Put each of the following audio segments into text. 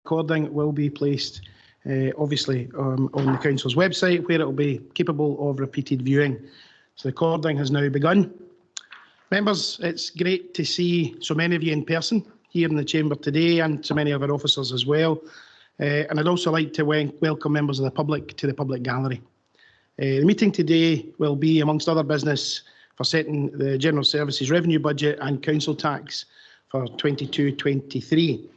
recording will be placed obviously on the Council's website, where it will be capable of repeated viewing. So the recording has now begun. Members, it's great to see so many of you in person here in the Chamber today, and so many of our officers as well. And I'd also like to welcome members of the public to the public gallery. The meeting today will be, amongst other business, for setting the General Services Revenue Budget and Council Tax for 22-23.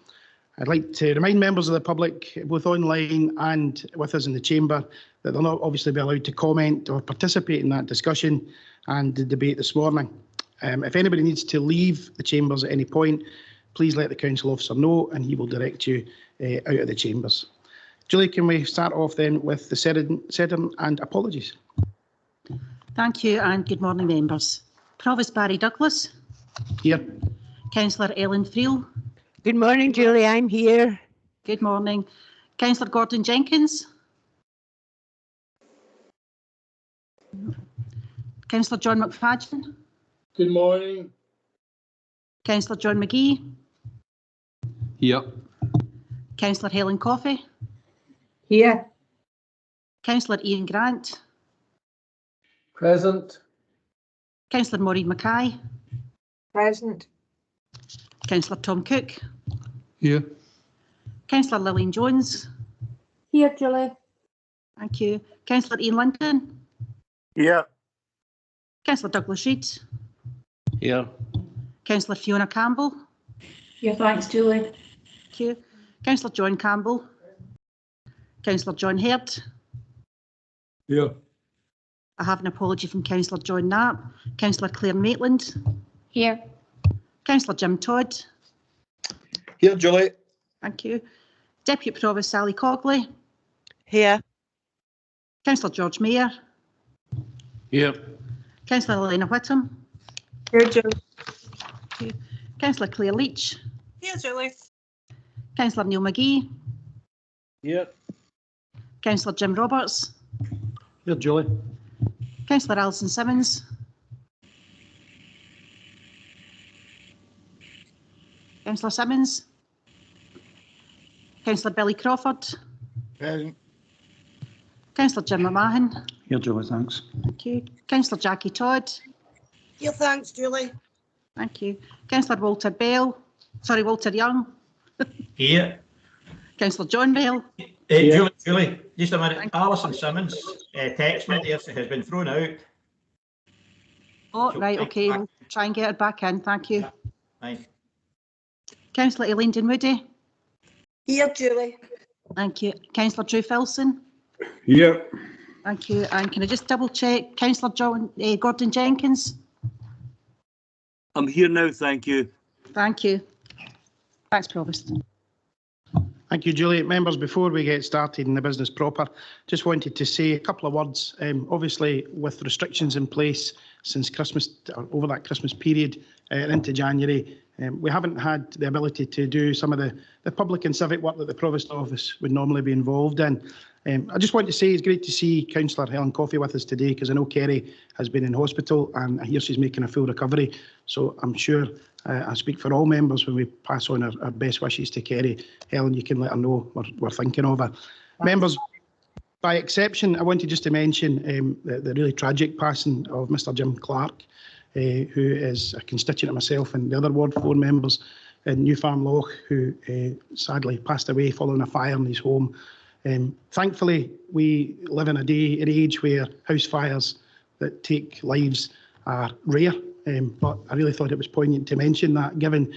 I'd like to remind members of the public, both online and with us in the Chamber, that they'll not obviously be allowed to comment or participate in that discussion and the debate this morning. If anybody needs to leave the Chambers at any point, please let the Council Officer know and he will direct you out of the Chambers. Julie, can we start off then with the sedum and apologies? Thank you and good morning, members. Provost Barry Douglas. Here. Councillor Ellen Friel. Good morning, Julie. I'm here. Good morning. Councillor Gordon Jenkins. Councillor John McFadden. Good morning. Councillor John McGee. Here. Councillor Helen Coffey. Here. Councillor Ian Grant. Present. Councillor Maureen Mackay. Present. Councillor Tom Cook. Here. Councillor Lillian Jones. Here, Julie. Thank you. Councillor Ian Linton. Here. Councillor Douglas Reid. Here. Councillor Fiona Campbell. Here, thanks, Julie. Thank you. Councillor John Campbell. Councillor John Herd. Here. I have an apology from Councillor John Knapp. Councillor Claire Maitland. Here. Councillor Jim Todd. Here, Julie. Thank you. Deputy Provost Sally Cogley. Here. Councillor George Mayer. Here. Councillor Elena Whittam. Here, Julie. Thank you. Councillor Claire Leach. Here, Julie. Councillor Neil McGee. Here. Councillor Jim Roberts. Here, Julie. Councillor Alison Simmons. Councillor Simmons. Councillor Billy Crawford. Present. Councillor Jim McMahon. Here, Julie, thanks. Thank you. Councillor Jackie Todd. Here, thanks, Julie. Thank you. Councillor Walter Young. Here. Councillor John Bell. Julie, just a minute. Alison Simmons' attachment there has been thrown out. Oh, right, okay. We'll try and get her back in. Thank you. Aye. Councillor Elaine Moody. Here, Julie. Thank you. Councillor Drew Filson. Here. Thank you. And can I just double check? Councillor Gordon Jenkins. I'm here now, thank you. Thank you. Thanks, Provost. Thank you, Julie. Members, before we get started in the business proper, just wanted to say a couple of words. Obviously, with restrictions in place since Christmas, over that Christmas period and into January, we haven't had the ability to do some of the public and civic work that the Provost Office would normally be involved in. I just want to say it's great to see Councillor Helen Coffey with us today, because I know Kerry has been in hospital and I hear she's making a full recovery. So I'm sure I speak for all members when we pass on our best wishes to Kerry. Helen, you can let her know we're thinking of her. Members, by exception, I wanted just to mention the really tragic passing of Mr Jim Clark, who is a constituent of myself and the other Ward 4 members in New Farm Loch, who sadly passed away following a fire in his home. Thankfully, we live in an age where house fires that take lives are rare, but I really thought it was poignant to mention that, given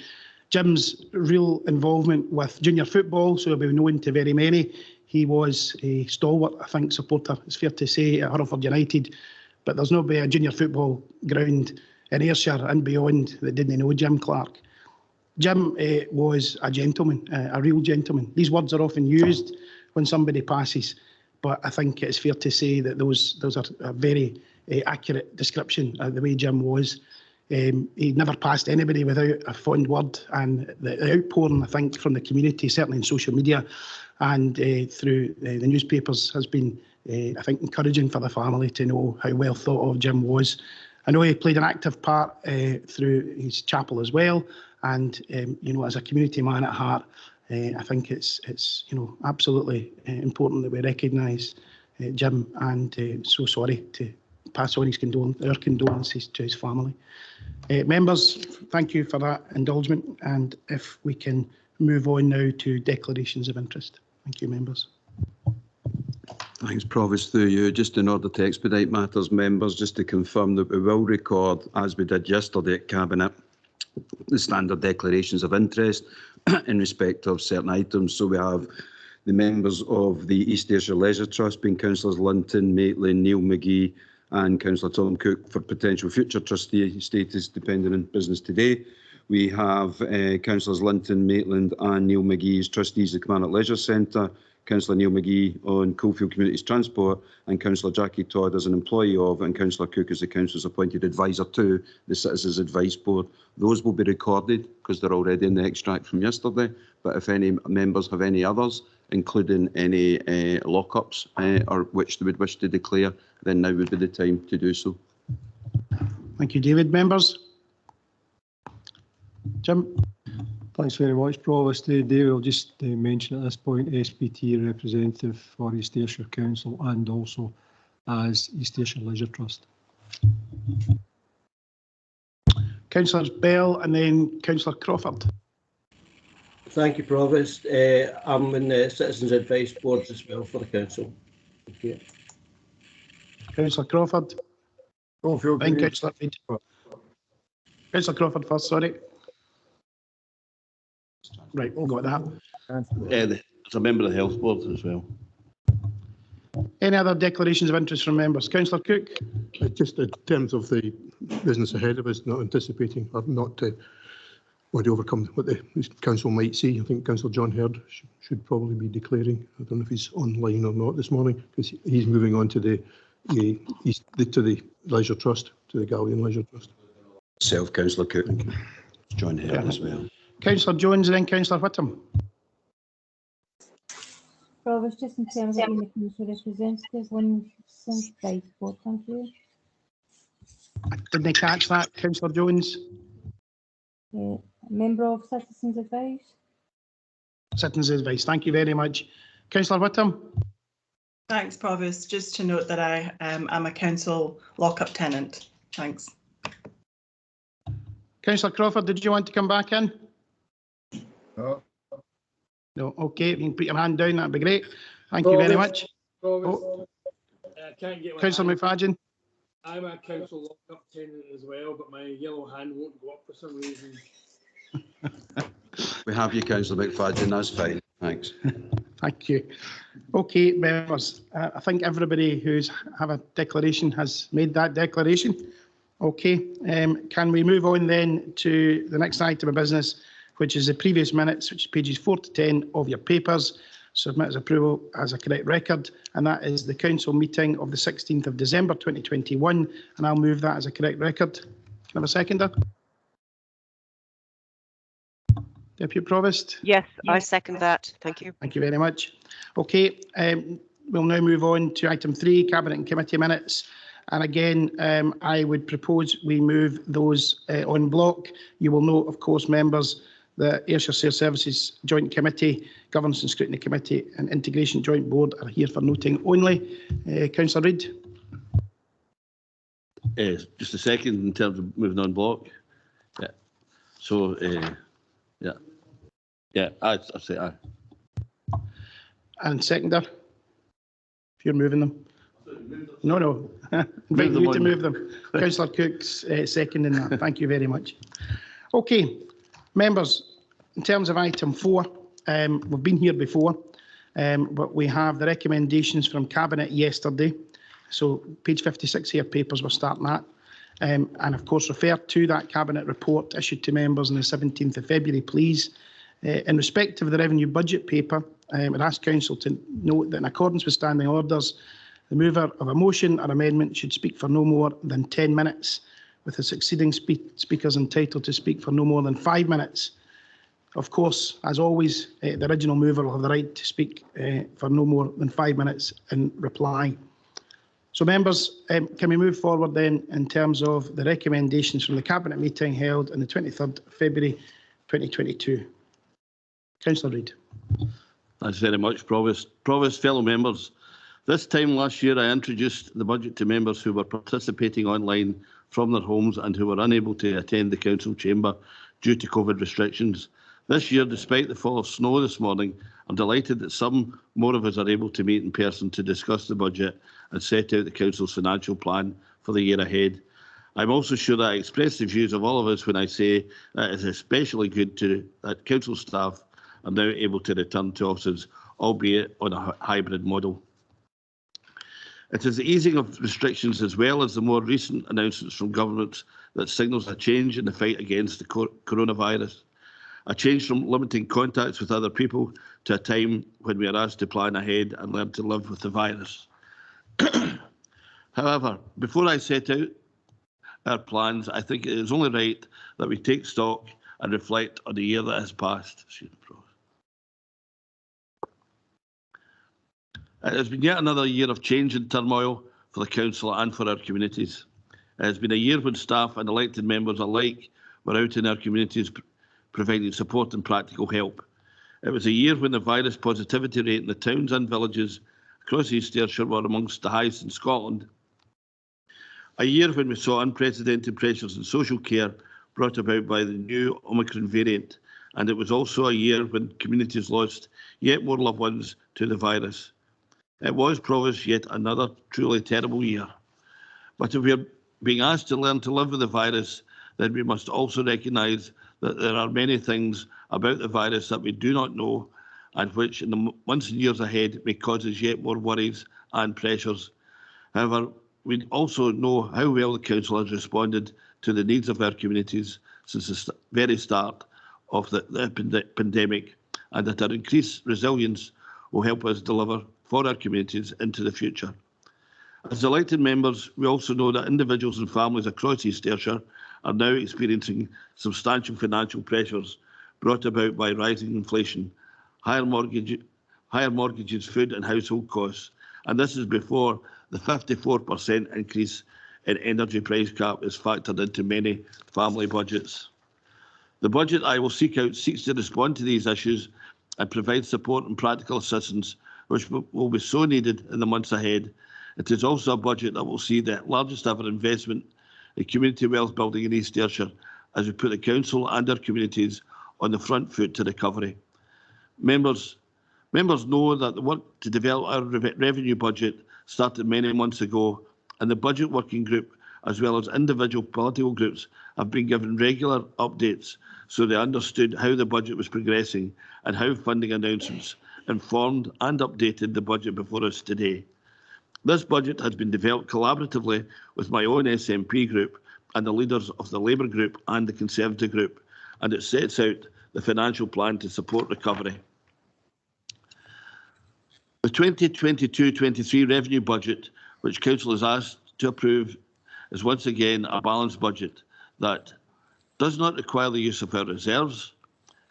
Jim's real involvement with junior football, so he'll be known to very many. He was a stalwart, I think, supporter, it's fair to say, at Hereford United, but there's not been a junior football ground in Ayrshire and beyond that didn't know Jim Clark. Jim was a gentleman, a real gentleman. These words are often used when somebody passes, but I think it's fair to say that those are a very accurate description of the way Jim was. He never passed anybody without a fond word, and the outpouring, I think, from the community, certainly in social media and through the newspapers, has been, I think, encouraging for the family to know how well thought of Jim was. I know he played an active part through his chapel as well, and you know, as a community man at heart, I think it's absolutely important that we recognise Jim, and so sorry to pass on our condolences to his family. Members, thank you for that indulgement, and if we can move on now to declarations of interest. Thank you, members. Thanks, Provost, through you. Just in order to expedite matters, members, just to confirm that we will record, as we did yesterday at Cabinet, the standard declarations of interest in respect of certain items. So we have the members of the East Ayrshire Leisure Trust being Councillors Linton, Maitland, Neil McGee and Councillor Tom Cook for potential future trustee status depending on business today. We have Councillors Linton, Maitland and Neil McGee as trustees of the Kilmarnock Leisure Centre, Councillor Neil McGee on Coalfield Communities Transport and Councillor Jackie Todd as an employee of, and Councillor Cook as the Council's appointed advisor to the Citizens Advice Board. Those will be recorded because they're already in the extract from yesterday, but if any members have any others, including any lockups or which they would wish to declare, then now would be the time to do so. Thank you, David. Members? Jim? Thanks very much, Provost. David will just mention at this point SPT representative for East Ayrshire Council and also as East Ayrshire Leisure Trust. Councillors Bell and then Councillor Crawford. Thank you, Provost. I'm in the Citizens Advice Boards as well for the Council. Thank you. Councillor Crawford. Then Councillor Reid. Councillor Crawford first, sorry. Right, we'll got that. There's a member of the Health Board as well. Any other declarations of interest from members? Councillor Cook. Just in terms of the business ahead of us, not anticipating or not to want to overcome what the council might see. I think Councillor John Hurd should probably be declaring. I don't know if he's online or not this morning because he's moving on to the Leisure Trust, to the Galleon Leisure Trust. Self, Councillor Cook. John Hurd as well. Councillor Jones and then Councillor Whittam. Provost, just in terms of being the council representative, one since Advice Board, thank you. I didn't catch that, Councillor Jones. Member of Citizens Advice. Citizens Advice, thank you very much. Councillor Whittam. Thanks, Provost. Just to note that I am a council lock-up tenant. Thanks. Councillor Crawford, did you want to come back in? No, okay, you can put your hand down, that'd be great. Thank you very much. Councillor McFadden. I'm a council lock-up tenant as well, but my yellow hand won't go up for some reason. We have you, Councillor McFadden, that's fine. Thanks. Thank you. Okay, members, I think everybody who's have a declaration has made that declaration. Okay, can we move on then to the next item of business, which is the previous minutes, which is pages 4 to 10 of your papers. Submit as approval as a correct record, and that is the council meeting of the 16th of December 2021, and I'll move that as a correct record. Can I have a seconder? Deputy Provost? Yes, I second that. Thank you. Thank you very much. Okay, we'll now move on to item 3, Cabinet and Committee minutes. And again, I would propose we move those on block. You will note, of course, members, the Ayrshire Sales Services Joint Committee, Governance and Scrutiny Committee and Integration Joint Board are here for noting only. Councillor Reid. Just a second in terms of moving on block. Yeah. So, yeah, I'd say aye. And seconder, if you're moving them. No. Invite you to move them. Councillor Cook's seconding that. Thank you very much. Okay, members, in terms of item 4, we've been here before, but we have the recommendations from Cabinet yesterday. So page 56 here, papers we're starting at. And of course, refer to that Cabinet report issued to members on the 17th of February, please. In respect of the revenue budget paper, I'd ask Council to note that in accordance with standing orders, the mover of a motion or amendment should speak for no more than 10 minutes, with the succeeding speakers entitled to speak for no more than 5 minutes. Of course, as always, the original mover will have the right to speak for no more than 5 minutes in reply. So members, can we move forward then in terms of the recommendations from the Cabinet meeting held on the 23rd of February 2022? Councillor Reid. Thanks very much, Provost. Provost, fellow members, this time last year I introduced the budget to members who were participating online from their homes and who were unable to attend the council chamber due to COVID restrictions. This year, despite the fall of snow this morning, I'm delighted that some more of us are able to meet in person to discuss the budget and set out the council's financial plan for the year ahead. I'm also sure that I express the views of all of us when I say that it is especially good that council staff are now able to return to offices, albeit on a hybrid model. It is the easing of restrictions as well as the more recent announcements from governments that signals a change in the fight against the coronavirus, a change from limiting contacts with other people to a time when we are asked to plan ahead and learn to live with the virus. However, before I set out our plans, I think it is only right that we take stock and reflect on the year that has passed. It has been yet another year of change and turmoil for the council and for our communities. It has been a year when staff and elected members alike were out in our communities providing support and practical help. It was a year when the virus positivity rate in the towns and villages across East Ayrshire were amongst the highest in Scotland. A year when we saw unprecedented pressures in social care brought about by the new Omicron variant, and it was also a year when communities lost yet more loved ones to the virus. It was, Provost, yet another truly terrible year. But if we are being asked to learn to live with the virus, then we must also recognise that there are many things about the virus that we do not know and which in the months and years ahead may cause us yet more worries and pressures. However, we also know how well the Council has responded to the needs of our communities since the very start of the pandemic, and that our increased resilience will help us deliver for our communities into the future. As elected members, we also know that individuals and families across East Ayrshire are now experiencing substantial financial pressures brought about by rising inflation, higher mortgages, food and household costs, and this is before the 54% increase in energy price cap is factored into many family budgets. The budget I will seek out seeks to respond to these issues and provide support and practical assistance which will be so needed in the months ahead. It is also a budget that will see the largest ever investment in community wealth building in East Ayrshire as we put the council and our communities on the front foot to recovery. Members know that the work to develop our revenue budget started many months ago, and the budget working group, as well as individual political groups, have been given regular updates so they understood how the budget was progressing and how funding announcements informed and updated the budget before us today. This budget has been developed collaboratively with my own SNP group and the leaders of the Labour group and the Conservative group, and it sets out the financial plan to support recovery. The 2022-23 revenue budget, which Council is asked to approve, is once again a balanced budget that does not require the use of our reserves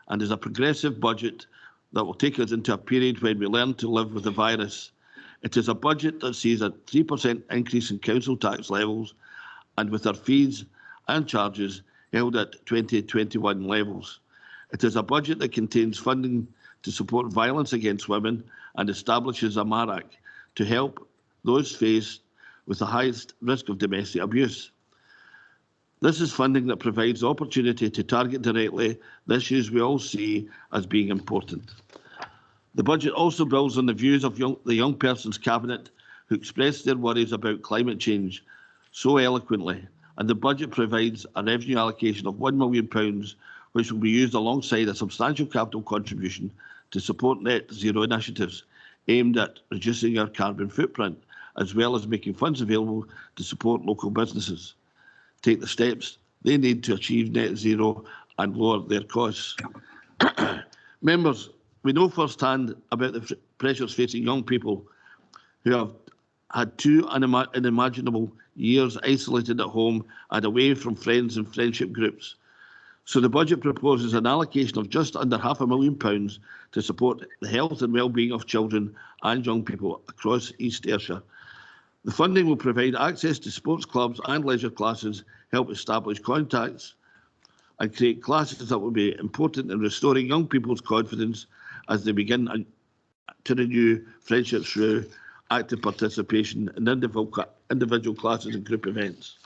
and is a progressive budget that will take us into a period when we learn to live with the virus. It is a budget that sees a 3% increase in council tax levels and with our fees and charges held at 2021 levels. It is a budget that contains funding to support violence against women and establishes a MARAC to help those faced with the highest risk of domestic abuse. This is funding that provides the opportunity to target directly the issues we all see as being important. The budget also builds on the views of the Young Persons Cabinet, who expressed their worries about climate change so eloquently, and the budget provides a revenue allocation of £1 million, which will be used alongside a substantial capital contribution to support net zero initiatives aimed at reducing our carbon footprint, as well as making funds available to support local businesses take the steps they need to achieve net zero and lower their costs. Members, we know firsthand about the pressures facing young people who have had two unimaginable years isolated at home and away from friends and friendship groups. So the budget proposes an allocation of just under £500,000 to support the health and well-being of children and young people across East Ayrshire. The funding will provide access to sports clubs and leisure classes, help establish contacts and create classes that will be important in restoring young people's confidence as they begin to renew friendships through active participation in individual classes and group events.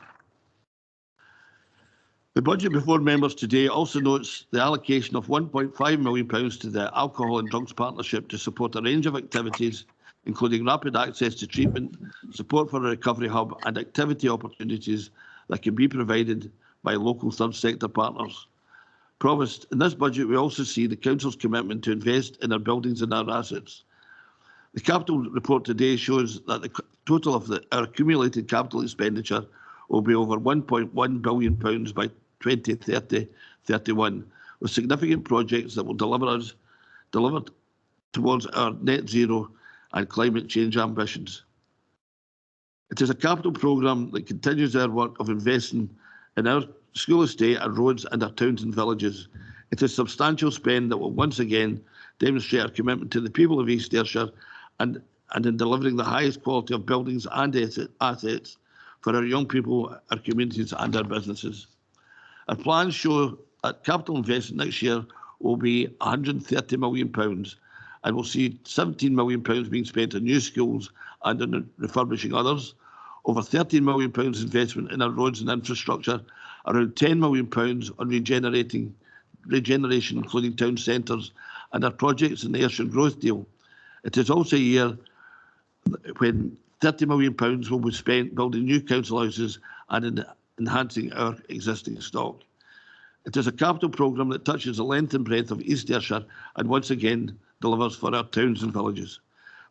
The budget before members today also notes the allocation of £1.5 million to the Alcohol and Drugs Partnership to support a range of activities, including rapid access to treatment, support for a recovery hub and activity opportunities that can be provided by local third sector partners. Provost, in this budget we also see the Council's commitment to invest in our buildings and our assets. The capital report today shows that the total of our accumulated capital expenditure will be over £1.1 billion by 2030-31, with significant projects that will deliver towards our net zero and climate change ambitions. It is a capital programme that continues our work of investing in our school estate, our roads and our towns and villages. It is substantial spend that will once again demonstrate our commitment to the people of East Ayrshire and in delivering the highest quality of buildings and assets for our young people, our communities and our businesses. Our plans show that capital investment next year will be £130 million and we'll see £17 million being spent on new schools and on refurbishing others, over £13 million investment in our roads and infrastructure, around £10 million on regeneration, including town centres, and our projects in the Ayrshire Growth Deal. It is also a year when £30 million will be spent building new council houses and in enhancing our existing stock. It is a capital programme that touches the length and breadth of East Ayrshire and once again delivers for our towns and villages.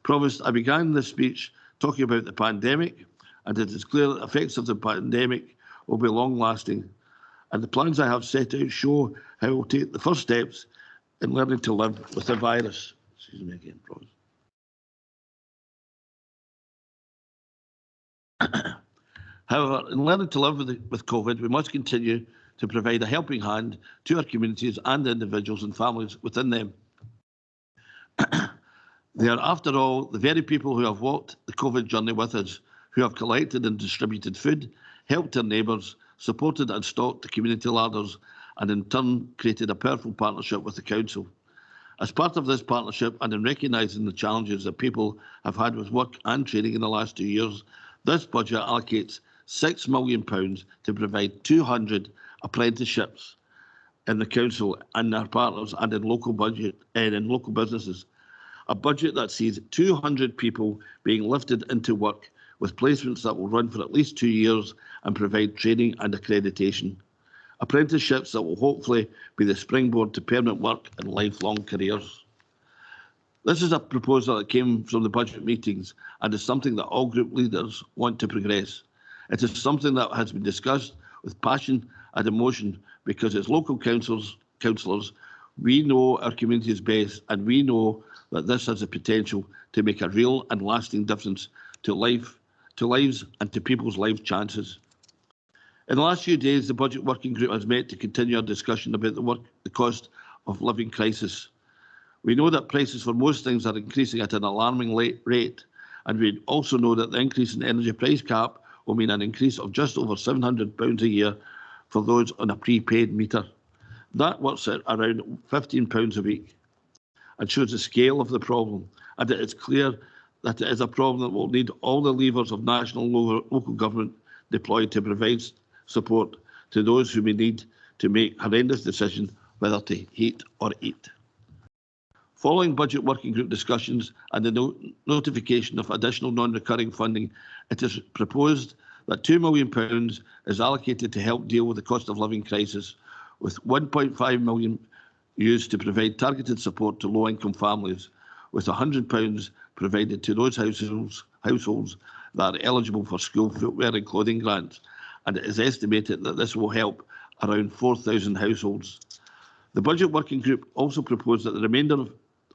Provost, I began this speech talking about the pandemic, and it is clear that the effects of the pandemic will be long-lasting, and the plans I have set out show how we'll take the first steps in learning to live with the virus. Excuse me again, Provost. However, in learning to live with COVID, we must continue to provide a helping hand to our communities and individuals and families within them. They are, after all, the very people who have walked the COVID journey with us, who have collected and distributed food, helped their neighbours, supported and stocked the community larders, and in turn created a powerful partnership with the Council. As part of this partnership and in recognising the challenges that people have had with work and training in the last 2 years, this budget allocates £6 million to provide 200 apprenticeships in the Council and our partners and in local businesses. A budget that sees 200 people being lifted into work with placements that will run for at least 2 years and provide training and accreditation. Apprenticeships that will hopefully be the springboard to permanent work and lifelong careers. This is a proposal that came from the budget meetings and is something that all group leaders want to progress. It is something that has been discussed with passion and emotion because as local councillors, we know our communities best and we know that this has the potential to make a real and lasting difference to lives and to people's life chances. In the last few days, the Budget Working Group has met to continue our discussion about the cost of living crisis. We know that prices for most things are increasing at an alarming rate, and we also know that the increase in the energy price cap will mean an increase of just over £700 a year for those on a prepaid meter. That works at around £15 a week and shows the scale of the problem, and it is clear that it is a problem that will need all the levers of national and local government deployed to provide support to those who may need to make horrendous decisions whether to heat or eat. Following Budget Working Group discussions and the notification of additional non-recurring funding, it is proposed that £2 million is allocated to help deal with the cost of living crisis, with £1.5 million used to provide targeted support to low-income families, with £100 provided to those households that are eligible for school footwear and clothing grants, and it is estimated that this will help around 4,000 households. The Budget Working Group also proposed that the remainder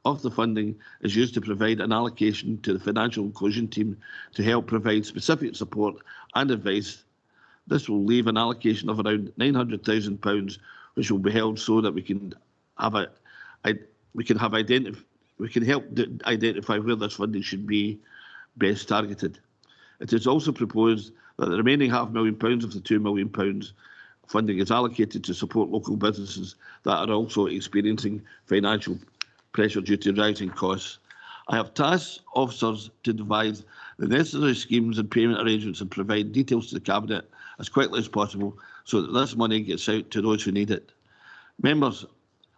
of the funding is used to provide an allocation to the Financial Inclusion Team to help provide specific support and advice. This will leave an allocation of around £900,000, which will be held so that we can help identify where this funding should be best targeted. It is also proposed that the remaining £500,000 of the £2 million funding is allocated to support local businesses that are also experiencing financial pressure due to rising costs. I have tasked officers to devise the necessary schemes and payment arrangements and provide details to the Cabinet as quickly as possible so that this money gets out to those who need it. Members,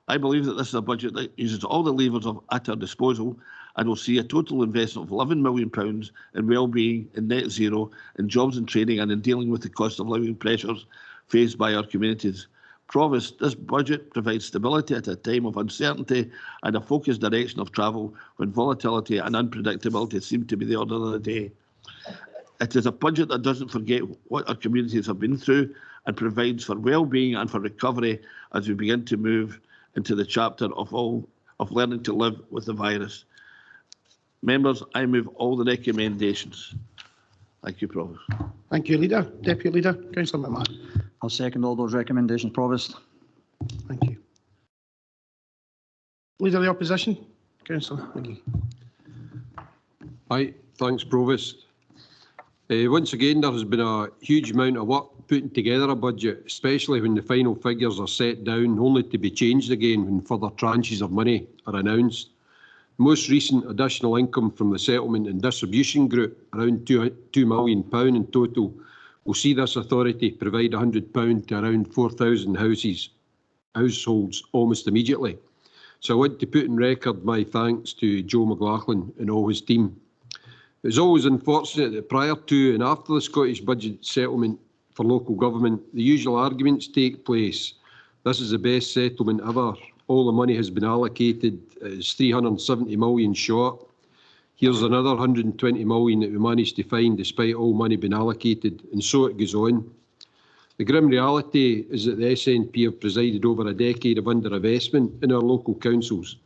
I believe that this is a budget that uses all the levers at our disposal and will see a total investment of £11 million in wellbeing, in net zero, in jobs and training and in dealing with the cost of living pressures faced by our communities. Provost, this budget provides stability at a time of uncertainty and a focused direction of travel when volatility and unpredictability seem to be the order of the day. It is a budget that doesn't forget what our communities have been through and provides for well-being and for recovery as we begin to move into the chapter of learning to live with the virus. Members, I move all the recommendations. Thank you, Provost. Thank you, Leader. Deputy Leader, Councillor McMahon. I'll second all those recommendations, Provost. Thank you. Leader of the Opposition, Councillor McGee. Aye, thanks, Provost. Once again, there has been a huge amount of work putting together a budget, especially when the final figures are set down, only to be changed again when further tranches of money are announced. The most recent additional income from the Settlement and Distribution Group, around £2 million in total, will see this authority provide £100 to around 4,000 households almost immediately. So I want to put in record my thanks to Joe McLaughlin and all his team. It's always unfortunate that prior to and after the Scottish Budget settlement for local government, the usual arguments take place. This is the best settlement ever. All the money has been allocated. It's 370 million short. Here's another 120 million that we managed to find despite all money being allocated, and so it goes on. The grim reality is that the SNP have presided over a decade of underinvestment in our local councils,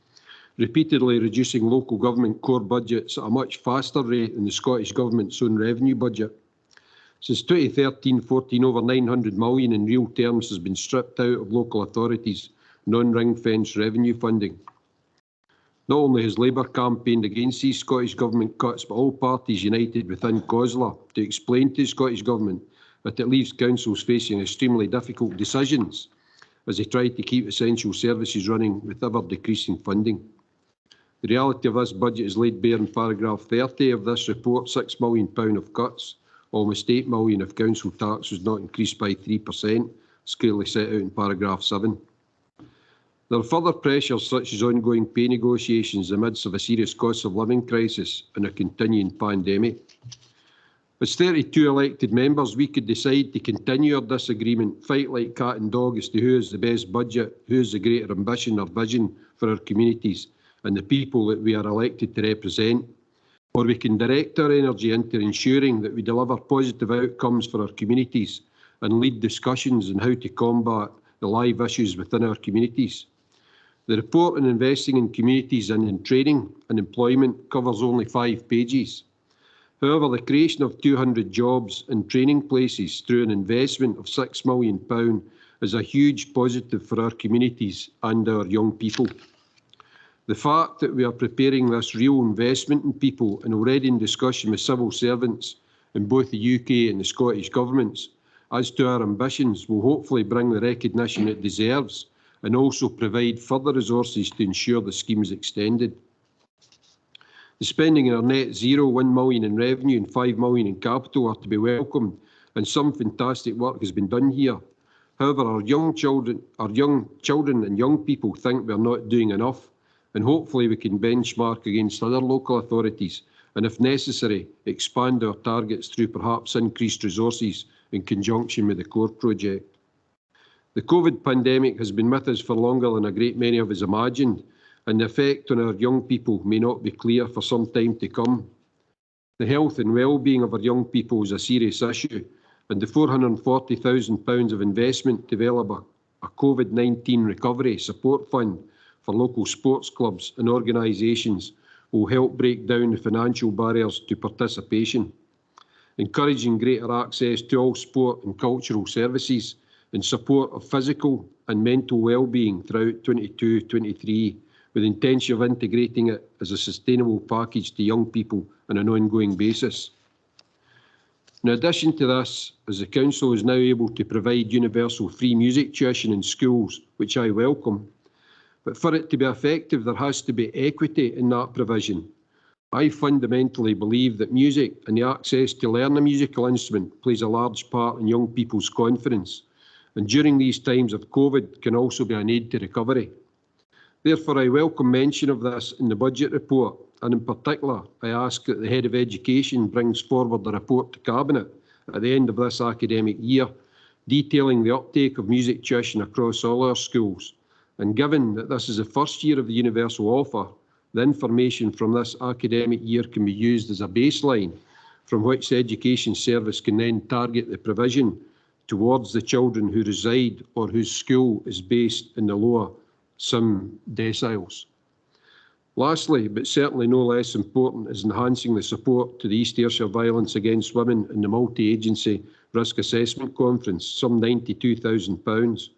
repeatedly reducing local government core budgets at a much faster rate than the Scottish Government's own revenue budget. Since 2013-14, over 900 million in real terms has been stripped out of local authorities' non-ring-fenced revenue funding. Not only has Labour campaigned against these Scottish Government cuts, but all parties united within COSLA to explain to the Scottish Government that it leaves councils facing extremely difficult decisions as they try to keep essential services running with ever-decreasing funding. The reality of this budget is laid bare in paragraph 30 of this report. £6 million of cuts, almost £8 million if council tax was not increased by 3%, as clearly set out in paragraph 7. There are further pressures such as ongoing pay negotiations in the midst of a serious cost of living crisis and a continuing pandemic. As 32 elected members, we could decide to continue our disagreement, fight like cat and dog as to who has the best budget, who has the greater ambition or vision for our communities and the people that we are elected to represent. Or we can direct our energy into ensuring that we deliver positive outcomes for our communities and lead discussions on how to combat the live issues within our communities. The report on investing in communities and in training and employment covers only 5 pages. However, the creation of 200 jobs and training places through an investment of £6 million is a huge positive for our communities and our young people. The fact that we are preparing this real investment in people and already in discussion with civil servants in both the UK and the Scottish governments as to our ambitions will hopefully bring the recognition it deserves and also provide further resources to ensure the scheme is extended. The spending in our net zero, £1 million in revenue and £5 million in capital are to be welcomed, and some fantastic work has been done here. However, our young children and young people think we are not doing enough, and hopefully we can benchmark against other local authorities and, if necessary, expand our targets through perhaps increased resources in conjunction with the core project. The COVID pandemic has been with us for longer than a great many of us imagined, and the effect on our young people may not be clear for some time to come. The health and well-being of our young people is a serious issue, and the £440,000 of investment to develop a COVID-19 recovery support fund for local sports clubs and organisations will help break down the financial barriers to participation, encouraging greater access to all sport and cultural services in support of physical and mental well-being throughout 22-23, with the intention of integrating it as a sustainable package to young people on an ongoing basis. In addition to this, as the Council is now able to provide universal free music tuition in schools, which I welcome, but for it to be effective there has to be equity in that provision, I fundamentally believe that music and the access to learn a musical instrument plays a large part in young people's confidence, and during these times of COVID can also be an aid to recovery. Therefore, I welcome mention of this in the budget report, and in particular, I ask that the Head of Education brings forward the report to Cabinet at the end of this academic year, detailing the uptake of music tuition across all our schools. And given that this is the first year of the universal offer, the information from this academic year can be used as a baseline from which the Education Service can then target the provision towards the children who reside or whose school is based in the lower SIM deciles. Lastly, but certainly no less important, is enhancing the support to the East Ayrshire Violence Against Women in the Multi-Agency Risk Assessment Conference, some £92,000,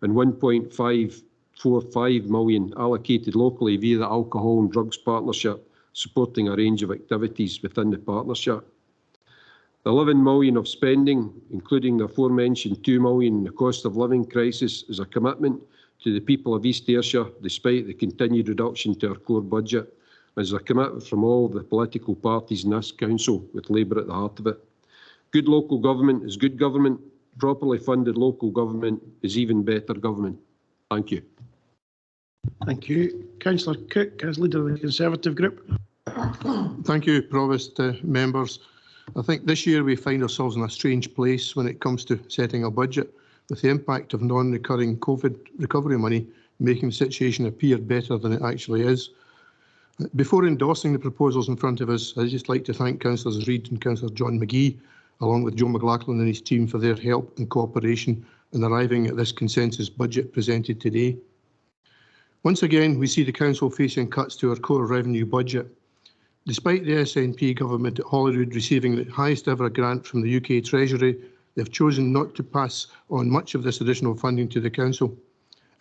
and £1.545 million allocated locally via the Alcohol and Drugs Partnership, supporting a range of activities within the partnership. The £11 million of spending, including the aforementioned £2 million in the cost of living crisis, is a commitment to the people of East Ayrshire, despite the continued reduction to our core budget, and is a commitment from all the political parties in this council, with Labour at the heart of it. Good local government is good government. Properly funded local government is even better government. Thank you. Thank you. Councillor Cook, as leader of the Conservative Group. Thank you, Provost, members. I think this year we find ourselves in a strange place when it comes to setting a budget, with the impact of non-recurring COVID recovery money making the situation appear better than it actually is. Before endorsing the proposals in front of us, I'd just like to thank Councillors Reid and Councillor John McGee, along with Joe McLaughlin and his team, for their help and cooperation in arriving at this consensus budget presented today. Once again, we see the Council facing cuts to our core revenue budget. Despite the SNP government at Holyrood receiving the highest ever grant from the UK Treasury, they've chosen not to pass on much of this additional funding to the Council.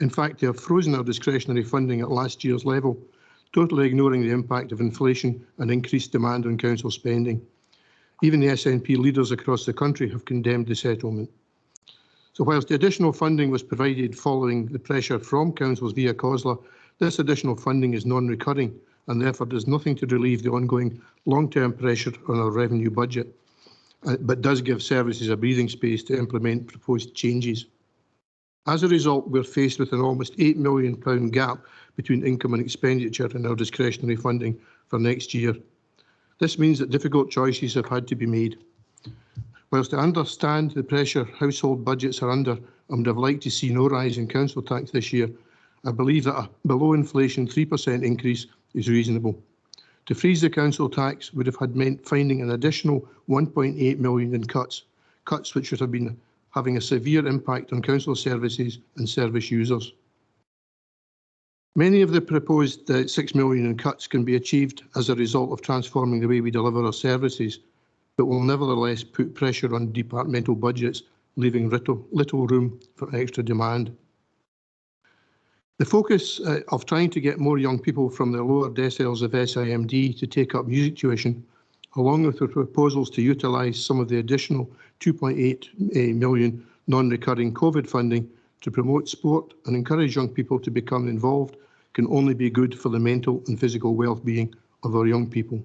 In fact, they have frozen our discretionary funding at last year's level, totally ignoring the impact of inflation and increased demand on Council spending. Even the SNP leaders across the country have condemned the settlement. So whilst the additional funding was provided following the pressure from councils via COSLA, this additional funding is non-recurring and therefore does nothing to relieve the ongoing long-term pressure on our revenue budget, but does give services a breathing space to implement proposed changes. As a result, we're faced with an almost £8 million gap between income and expenditure in our discretionary funding for next year. This means that difficult choices have had to be made. Whilst I understand the pressure household budgets are under and would have liked to see no rise in council tax this year, I believe that a below inflation 3% increase is reasonable. To freeze the council tax would have meant finding an additional £1.8 million in cuts which would have been having a severe impact on council services and service users. Many of the proposed £6 million in cuts can be achieved as a result of transforming the way we deliver our services, but will nevertheless put pressure on departmental budgets, leaving little room for extra demand. The focus of trying to get more young people from the lower deciles of SIMD to take up music tuition, along with the proposals to utilise some of the additional £2.8 million non-recurring COVID funding to promote sport and encourage young people to become involved, can only be good for the mental and physical well-being of our young people.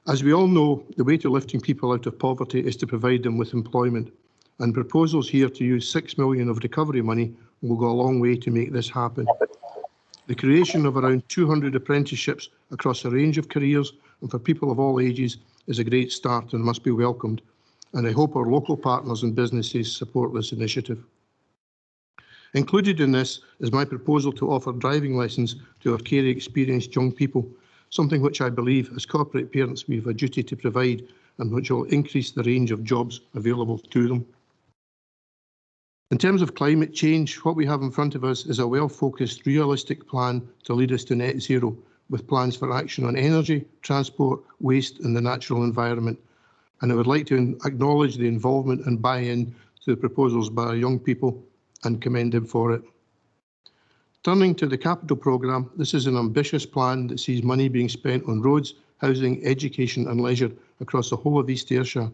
As we all know, the way to lifting people out of poverty is to provide them with employment, and proposals here to use £6 million of recovery money will go a long way to make this happen. The creation of around 200 apprenticeships across a range of careers and for people of all ages is a great start and must be welcomed, and I hope our local partners and businesses support this initiative. Included in this is my proposal to offer driving lessons to our care experienced young people, something which I believe as corporate parents we have a duty to provide and which will increase the range of jobs available to them. In terms of climate change, what we have in front of us is a well-focused, realistic plan to lead us to net zero, with plans for action on energy, transport, waste and the natural environment. And I would like to acknowledge the involvement and buy-in to the proposals by our young people and commend them for it. Turning to the capital programme, this is an ambitious plan that sees money being spent on roads, housing, education and leisure across the whole of East Ayrshire.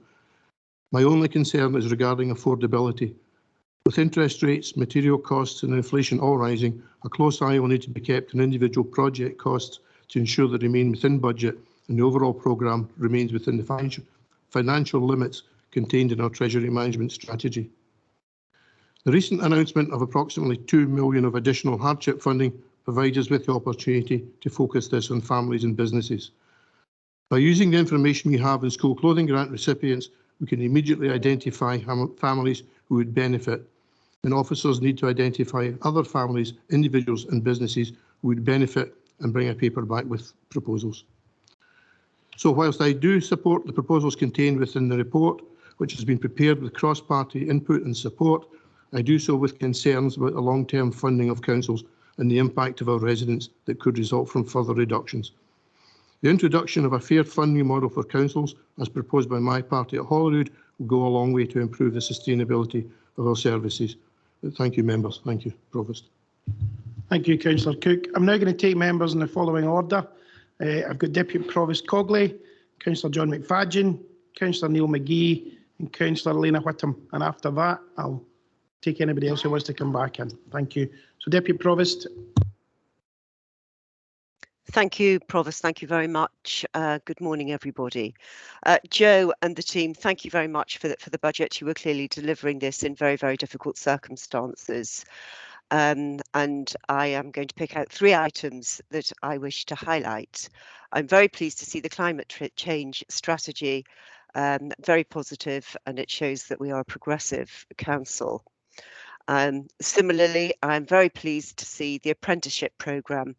My only concern is regarding affordability. With interest rates, material costs and inflation all rising, a close eye will need to be kept on individual project costs to ensure they remain within budget and the overall programme remains within the financial limits contained in our Treasury management strategy. The recent announcement of approximately £2 million of additional hardship funding provides us with the opportunity to focus this on families and businesses. By using the information we have in school clothing grant recipients, we can immediately identify families who would benefit, and officers need to identify other families, individuals and businesses who would benefit and bring a paper back with proposals. So whilst I do support the proposals contained within the report, which has been prepared with cross-party input and support, I do so with concerns about the long-term funding of councils and the impact of our residents that could result from further reductions. The introduction of a fair funding model for councils, as proposed by my party at Holyrood, will go a long way to improve the sustainability of our services. Thank you, members. Thank you, Provost. Thank you, Councillor Cook. I'm now going to take members in the following order. I've got Deputy Provost Cogley, Councillor John McFadden, Councillor Neil McGee and Councillor Lena Whittam. And after that, I'll take anybody else who wants to come back in. Thank you. So, Deputy Provost. Thank you, Provost. Thank you very much. Good morning, everybody. Joe and the team, thank you very much for the budget. You were clearly delivering this in very, very difficult circumstances. And I am going to pick out 3 items that I wish to highlight. I'm very pleased to see the climate change strategy, very positive, and it shows that we are a progressive council. Similarly, I'm very pleased to see the Apprenticeship Programme.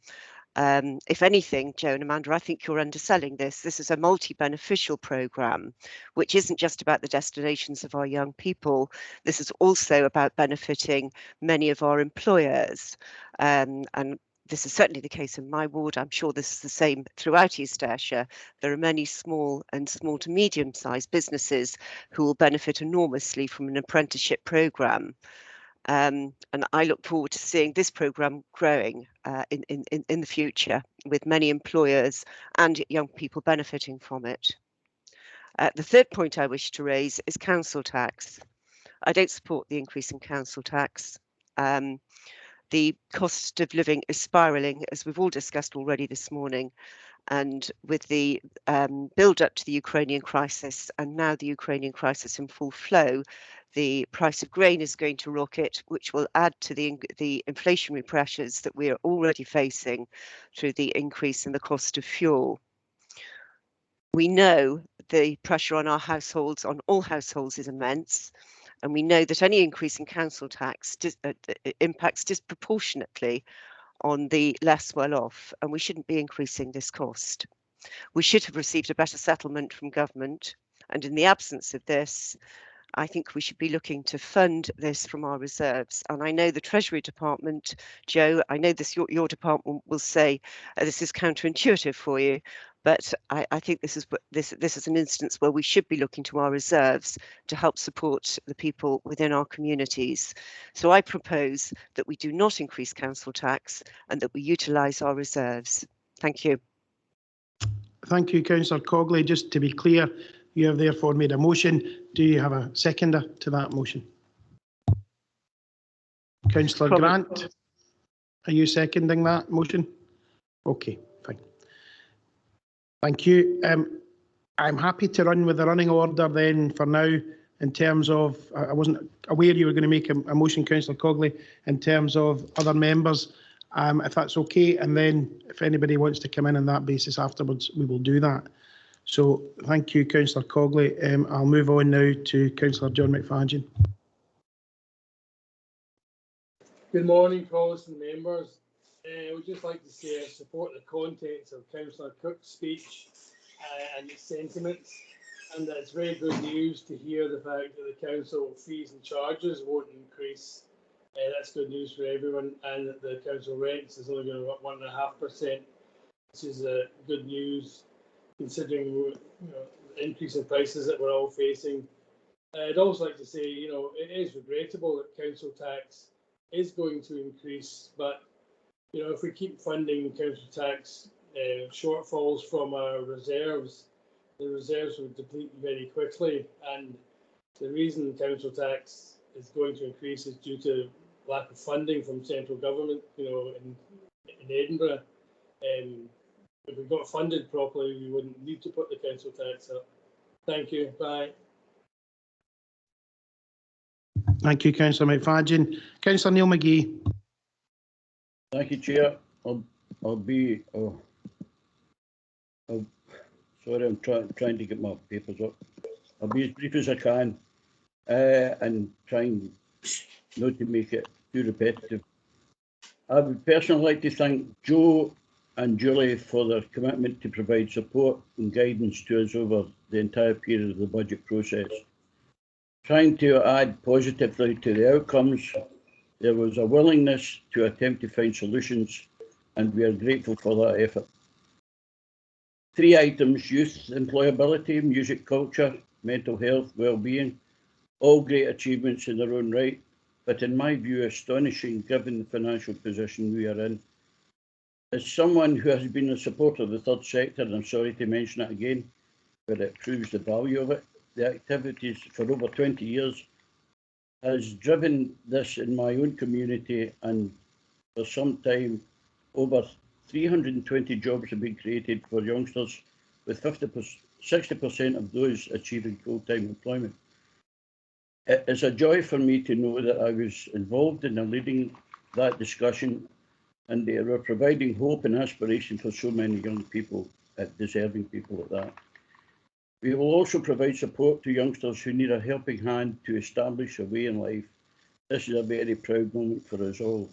If anything, Joe and Amanda, I think you're underselling this. This is a multi-beneficial programme, which isn't just about the destinations of our young people. This is also about benefiting many of our employers. And this is certainly the case in my ward. I'm sure this is the same throughout East Ayrshire. There are many small to medium-sized businesses who will benefit enormously from an apprenticeship programme. And I look forward to seeing this programme growing in the future, with many employers and young people benefiting from it. The third point I wish to raise is council tax. I don't support the increase in council tax. The cost of living is spiralling, as we've all discussed already this morning. And with the build up to the Ukrainian crisis and now the Ukrainian crisis in full flow, the price of grain is going to rocket, which will add to the inflationary pressures that we are already facing through the increase in the cost of fuel. We know the pressure on our households, on all households, is immense. And we know that any increase in council tax impacts disproportionately on the less well off, and we shouldn't be increasing this cost. We should have received a better settlement from government, and in the absence of this, I think we should be looking to fund this from our reserves. And I know the Treasury Department, Joe, I know this your department will say this is counterintuitive for you, but I think this is an instance where we should be looking to our reserves to help support the people within our communities. So I propose that we do not increase council tax and that we utilise our reserves. Thank you. Thank you, Councillor Cogley. Just to be clear, you have therefore made a motion. Do you have a seconder to that motion? Councillor Grant, are you seconding that motion? Okay, fine. Thank you. I'm happy to run with the running order then for now, in terms of, I wasn't aware you were going to make a motion, Councillor Cogley, in terms of other members, if that's okay. And then if anybody wants to come in on that basis afterwards, we will do that. So thank you, Councillor Cogley. I'll move on now to Councillor John McFadden. Good morning, Provost and members. I would just like to say I support the contents of Councillor Cook's speech and its sentiments, and that it's very good news to hear the fact that the council fees and charges won't increase. That's good news for everyone, and that the council rents is only going to go up 1.5%, which is good news, considering the increase in prices that we're all facing. I'd also like to say, it is regrettable that council tax is going to increase, but if we keep funding council tax shortfalls from our reserves, the reserves will deplete very quickly. And the reason council tax is going to increase is due to lack of funding from central government, in Edinburgh. If we got funded properly, we wouldn't need to put the council tax up. Thank you. Bye. Thank you, Councillor McFadden. Councillor Neil McGee. Thank you, Chair. Sorry, I'm trying to get my papers up. I'll be as brief as I can and trying not to make it too repetitive. I would personally like to thank Joe and Julie for their commitment to provide support and guidance to us over the entire period of the budget process. Trying to add positively to the outcomes, there was a willingness to attempt to find solutions, and we are grateful for that effort. 3 items: youth employability, music culture, mental health, well-being, all great achievements in their own right, but in my view astonishing given the financial position we are in. As someone who has been a supporter of the third sector, and I'm sorry to mention it again, but it proves the value of it, the activities for over 20 years has driven this in my own community, and for some time over 320 jobs have been created for youngsters, with 60% of those achieving full-time employment. It is a joy for me to know that I was involved in leading that discussion, and they are providing hope and aspiration for so many young people, deserving people at that. We will also provide support to youngsters who need a helping hand to establish a way in life. This is a very proud moment for us all.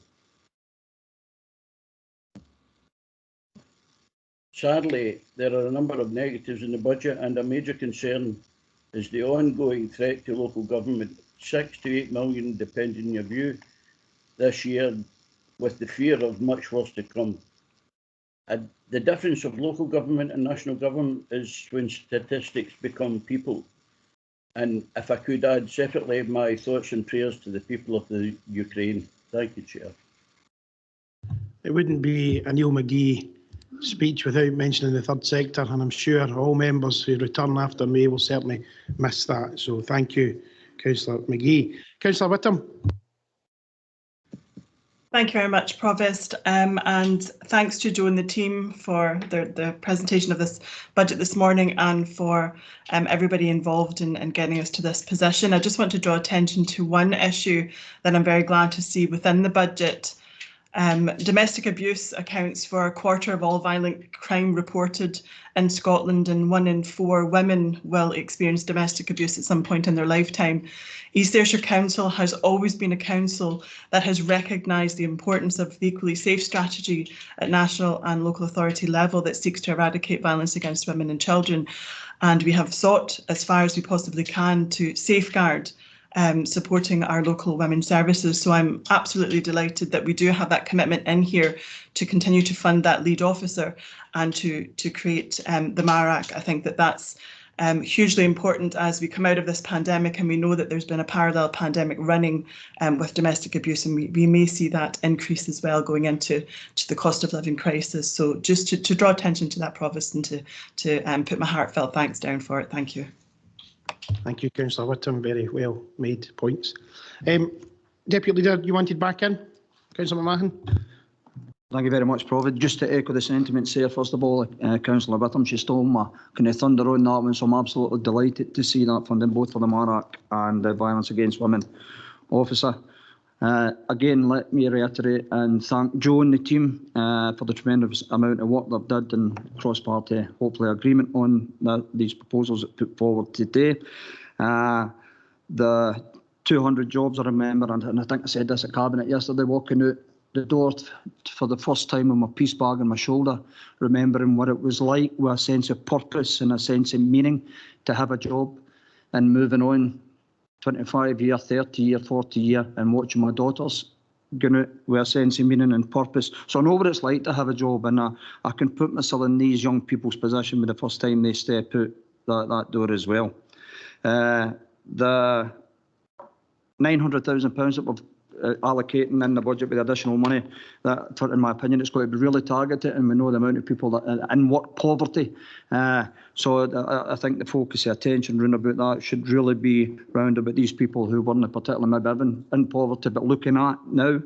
Sadly, there are a number of negatives in the budget, and a major concern is the ongoing threat to local government. 6 to 8 million, depending on your view, this year, with the fear of much worse to come. The difference of local government and national government is when statistics become people. And if I could add separately my thoughts and prayers to the people of the Ukraine. Thank you, Chair. It wouldn't be a Neil McGee speech without mentioning the third sector, and I'm sure all members who return after me will certainly miss that. So thank you, Councillor McGee. Councillor Whittam. Thank you very much, Provost, and thanks to Joe and the team for the presentation of this budget this morning, and for everybody involved in getting us to this position. I just want to draw attention to one issue that I'm very glad to see within the budget. Domestic abuse accounts for a quarter of all violent crime reported in Scotland, and 1 in 4 women will experience domestic abuse at some point in their lifetime. East Ayrshire Council has always been a council that has recognised the importance of the Equally Safe strategy at national and local authority level that seeks to eradicate violence against women and children, and we have sought as far as we possibly can to safeguard supporting our local women's services. So I'm absolutely delighted that we do have that commitment in here to continue to fund that lead officer and to create the MARAC. I think that that's hugely important as we come out of this pandemic, and we know that there's been a parallel pandemic running with domestic abuse, and we may see that increase as well going into the cost of living crisis. So just to draw attention to that, Provost, and to put my heartfelt thanks down for it. Thank you. Thank you, Councillor Whittam. Very well made points. Deputy Leader, you wanted back in? Councillor Mahon. Thank you very much, Provost. Just to echo the sentiments there, first of all, Councillor Whittam, she stole my kind of thunder on that one, so I'm absolutely delighted to see that funding both for the MARAC and the Violence Against Women officer. Again, let me reiterate and thank Joe and the team for the tremendous amount of work they've done and cross-party, hopefully, agreement on these proposals that put forward today. The 200 jobs, I remember, and I think I said this at Cabinet yesterday, walking out the door for the first time with my peace bag on my shoulder, remembering what it was like with a sense of purpose and a sense of meaning to have a job, and moving on 25-year, 30-year, 40-year, and watching my daughters going out with a sense of meaning and purpose. So I know what it's like to have a job, and I can put myself in these young people's position with the first time they step out that door as well. The £900,000 that we've allocating in the budget with additional money, that, in my opinion, it's going to be really targeted, and we know the amount of people that are in work poverty. So I think the focus of attention round about that should really be round about these people who weren't particularly maybe in poverty, but looking at now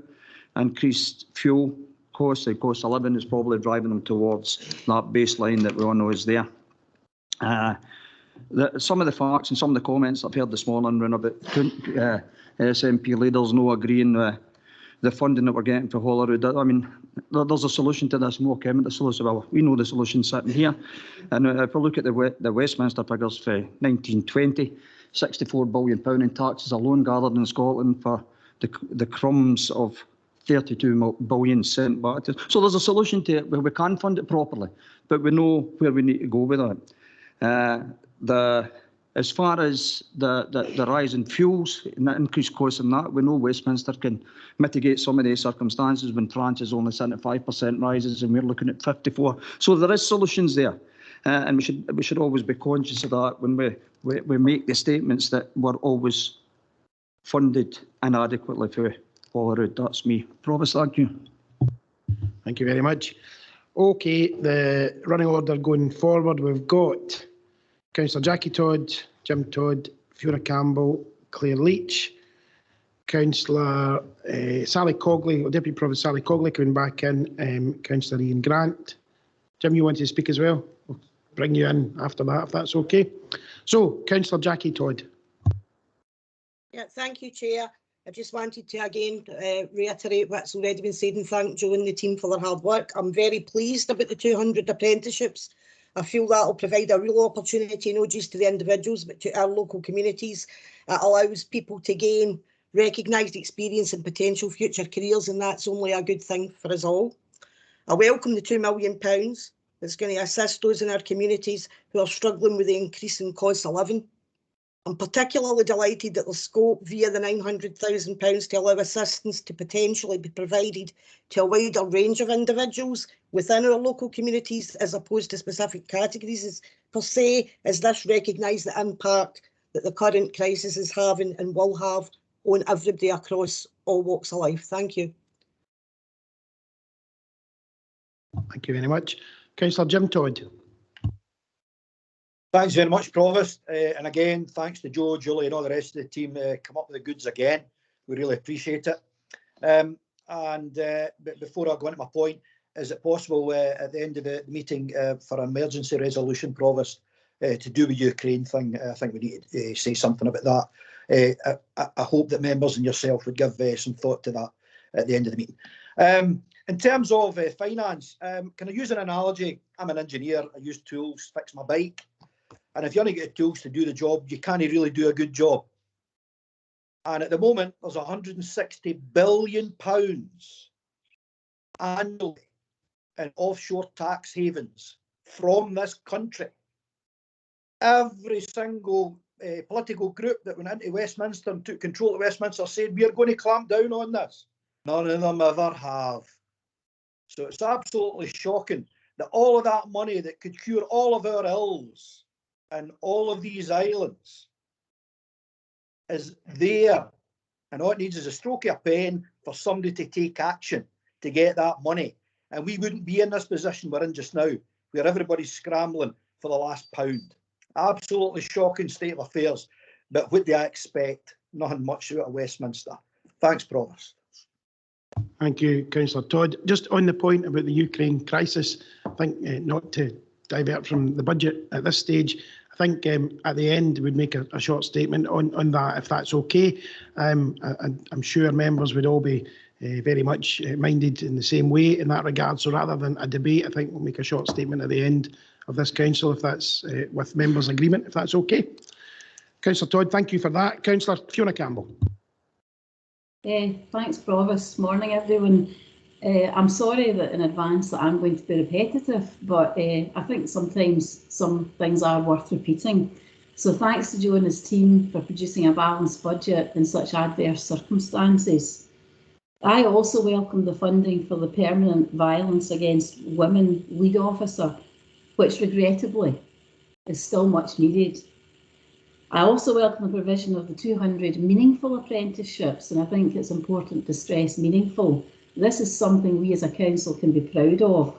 increased fuel, cost of living is probably driving them towards that baseline that we all know is there. Some of the facts and some of the comments I've heard this morning around about SNP leaders no agreeing the funding that we're getting for Holyrood. I mean, there's a solution to this, more came the solution. Well, we know the solution sitting here. And if we look at the Westminster figures for 1920, £64 billion in taxes alone gathered in Scotland for the crumbs of 32 billion sent back to. So there's a solution to it where we can fund it properly, but we know where we need to go with that. As far as the rise in fuels and the increased costs in that, we know Westminster can mitigate some of these circumstances when tranches only sent at 5% rises and we're looking at 54. So there is solutions there, and we should always be conscious of that when we make the statements that we're always funded inadequately for Holyrood. That's me. Provost, thank you. Thank you very much. Okay, the running order going forward, we've got Councillor Jackie Todd, Jim Todd, Fiona Campbell, Claire Leach, Councillor Sally Cogley, Deputy Provost Sally Cogley coming back in, Councillor Ian Grant. Jim, you want to speak as well? We'll bring you in after that, if that's okay. So, Councillor Jackie Todd. Yeah, thank you, Chair. I just wanted to again reiterate what's already been said and thank Joe and the team for their hard work. I'm very pleased about the 200 apprenticeships. I feel that will provide a real opportunity, not just to the individuals, but to our local communities. It allows people to gain recognised experience and potential future careers, and that's only a good thing for us all. I welcome the £2 million that's going to assist those in our communities who are struggling with the increasing cost of living. I'm particularly delighted that there's scope via the £900,000 to allow assistance to potentially be provided to a wider range of individuals within our local communities as opposed to specific categories per se, as this recognise the impact that the current crisis is having and will have on everybody across all walks of life. Thank you. Thank you very much. Councillor Jim Todd. Thanks very much, Provost. And again, thanks to Joe, Julie and all the rest of the team come up with the goods again. We really appreciate it. But before I go into my point, is it possible at the end of the meeting for an emergency resolution, Provost, to do with Ukraine thing? I think we need to say something about that. I hope that members and yourself would give some thought to that at the end of the meeting. In terms of finance, can I use an analogy? I'm an engineer. I use tools, fix my bike. And if you only get tools to do the job, you can't really do a good job. And at the moment, there's £160 billion annually in offshore tax havens from this country. Every single political group that went into Westminster and took control of Westminster said, we are going to clamp down on this. None of them ever have. So it's absolutely shocking that all of that money that could cure all of our ills and all of these islands is there, and all it needs is a stroke of a pen for somebody to take action to get that money, and we wouldn't be in this position we're in just now, where everybody's scrambling for the last pound. Absolutely shocking state of affairs, but what do I expect? Nothing much out of Westminster. Thanks, Provost. Thank you, Councillor Todd. Just on the point about the Ukraine crisis, I think not to divert from the budget at this stage, I think at the end we'd make a short statement on that, if that's okay. I'm sure members would all be very much minded in the same way in that regard. So rather than a debate, I think we'll make a short statement at the end of this council, if that's with members' agreement, if that's okay. Councillor Todd, thank you for that. Councillor Fiona Campbell. Thanks, Provost. Morning, everyone. I'm sorry that in advance that I'm going to be repetitive, but I think sometimes some things are worth repeating. So thanks to Joe and his team for producing a balanced budget in such adverse circumstances. I also welcome the funding for the Permanent Violence Against Women Lead Officer, which regrettably is still much needed. I also welcome the provision of the 200 meaningful apprenticeships, and I think it's important to stress meaningful. This is something we as a council can be proud of.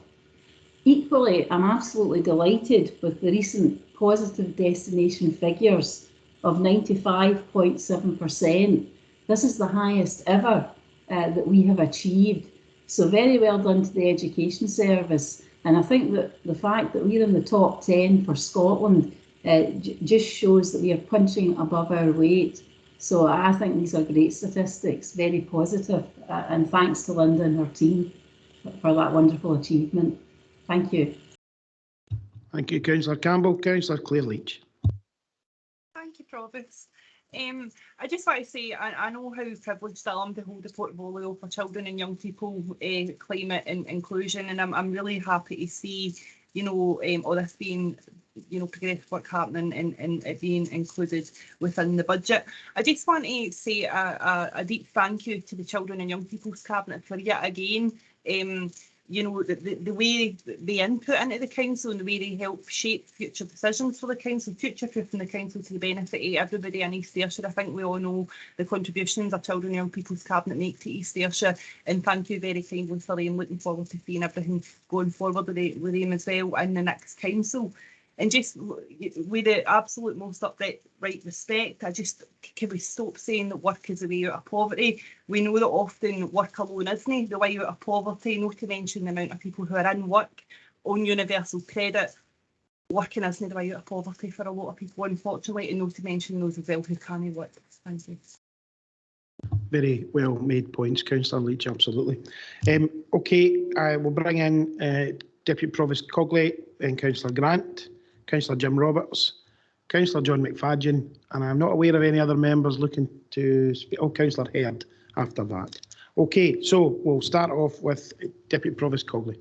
Equally, I'm absolutely delighted with the recent positive destination figures of 95.7%. This is the highest ever that we have achieved. So very well done to the Education Service. And I think that the fact that we're in the top 10 for Scotland just shows that we are punching above our weight. So I think these are great statistics, very positive, and thanks to Linda and her team for that wonderful achievement. Thank you. Thank you, Councillor Campbell. Councillor Claire Leach. Thank you, Provost. I just want to say I know how privileged I am to hold a portfolio for children and young people, climate and inclusion, and I'm really happy to see, you know, all this being, you know, progressive work happening and it being included within the budget. I just want to say a deep thank you to the Children and Young People's Cabinet for yet again, you know, the way they input into the council and the way they help shape future decisions for the council, future-proofing the council to the benefit of everybody in East Ayrshire. I think we all know the contributions our Children and Young People's Cabinet make to East Ayrshire, and thank you very kindly for them. Looking forward to seeing everything going forward with them as well in the next council. And just with the absolute most upright respect, can we stop saying that work is the way out of poverty? We know that often work alone isn't the way out of poverty, not to mention the amount of people who are in work on universal credit. Working isn't the way out of poverty for a lot of people, unfortunately, and not to mention those as well who can't work. Thank you. Very well made points, Councillor Leach, absolutely. Okay, I will bring in Deputy Provost Cogley and Councillor Grant, Councillor Jim Roberts, Councillor John McFadden, and I'm not aware of any other members looking to speak. Oh, Councillor Haird after that. Okay, so we'll start off with Deputy Provost Cogley.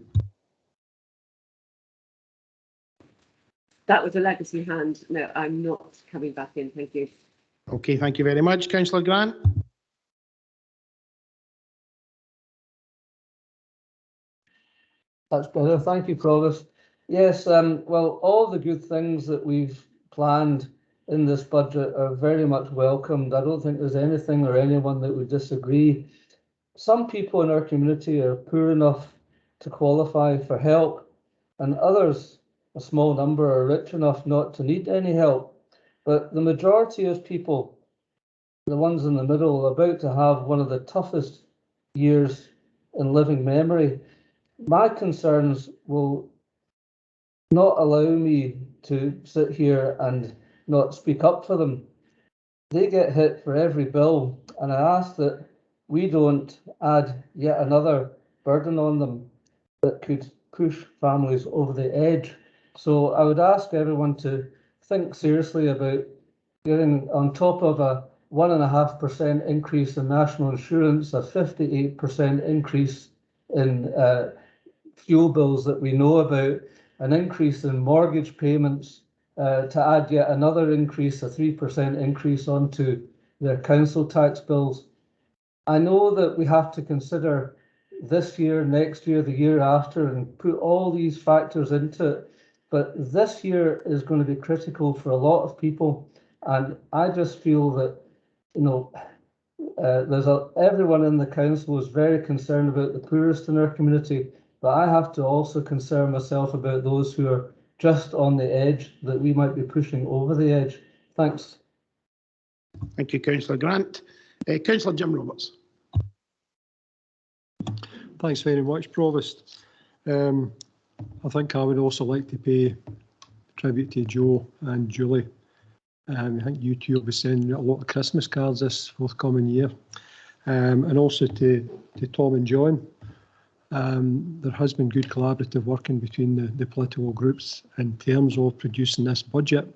That was a legacy hand. No, I'm not coming back in. Thank you. Okay, thank you very much. Councillor Grant. That's better. Thank you, Provost. Yes, well, all the good things that we've planned in this budget are very much welcomed. I don't think there's anything or anyone that would disagree. Some people in our community are poor enough to qualify for help, and others, a small number, are rich enough not to need any help. But the majority of people, the ones in the middle, are about to have one of the toughest years in living memory. My concerns will not allow me to sit here and not speak up for them. They get hit for every bill, and I ask that we don't add yet another burden on them that could push families over the edge. So I would ask everyone to think seriously about getting on top of a 1.5% increase in national insurance, a 58% increase in fuel bills that we know about, an increase in mortgage payments, to add yet another increase, a 3% increase onto their council tax bills. I know that we have to consider this year, next year, the year after, and put all these factors into it. But this year is going to be critical for a lot of people. And I just feel that, you know, everyone in the council is very concerned about the poorest in our community, but I have to also concern myself about those who are just on the edge, that we might be pushing over the edge. Thanks. Thank you, Councillor Grant. Councillor Jim Roberts. Thanks very much, Provost. I think I would also like to pay tribute to Joe and Julie. I think you two will be sending a lot of Christmas cards this forthcoming year. And also to Tom and John. There has been good collaborative working between the political groups in terms of producing this budget.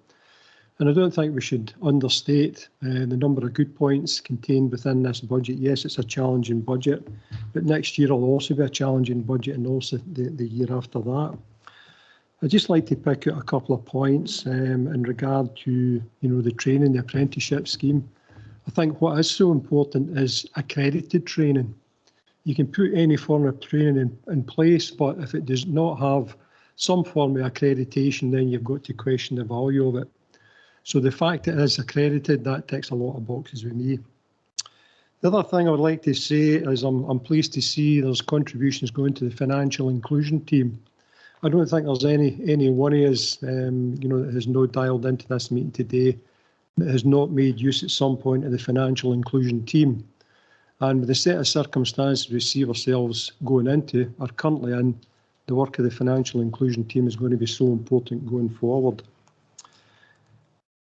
And I don't think we should understate the number of good points contained within this budget. Yes, it's a challenging budget, but next year will also be a challenging budget, and also the year after that. I'd just like to pick out a couple of points in regard to, the training, the apprenticeship scheme. I think what is so important is accredited training. You can put any form of training in place, but if it does not have some form of accreditation, then you've got to question the value of it. So the fact that it is accredited, that ticks a lot of boxes with me. The other thing I would like to say is I'm pleased to see there's contributions going to the financial inclusion team. I don't think there's any one of us, that has not dialed into this meeting today that has not made use at some point of the financial inclusion team. And with the set of circumstances we see ourselves going into, or currently in, the work of the financial inclusion team is going to be so important going forward.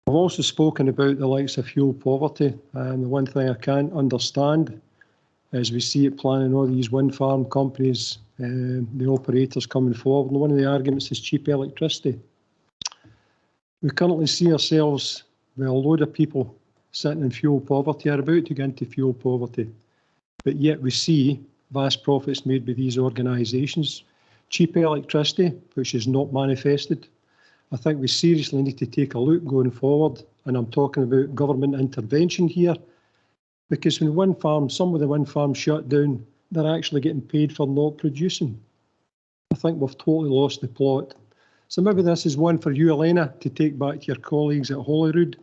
I've also spoken about the likes of fuel poverty, and the one thing I can't understand is we see it planning all these wind farm companies, the operators coming forward, and one of the arguments is cheap electricity. We currently see ourselves with a load of people sitting in fuel poverty, or about to get into fuel poverty, but yet we see vast profits made by these organisations. Cheap electricity, which is not manifested. I think we seriously need to take a look going forward, and I'm talking about government intervention here, because when wind farms, some of the wind farms shut down, they're actually getting paid for not producing. I think we've totally lost the plot. So maybe this is one for you, Elena, to take back to your colleagues at Holyrood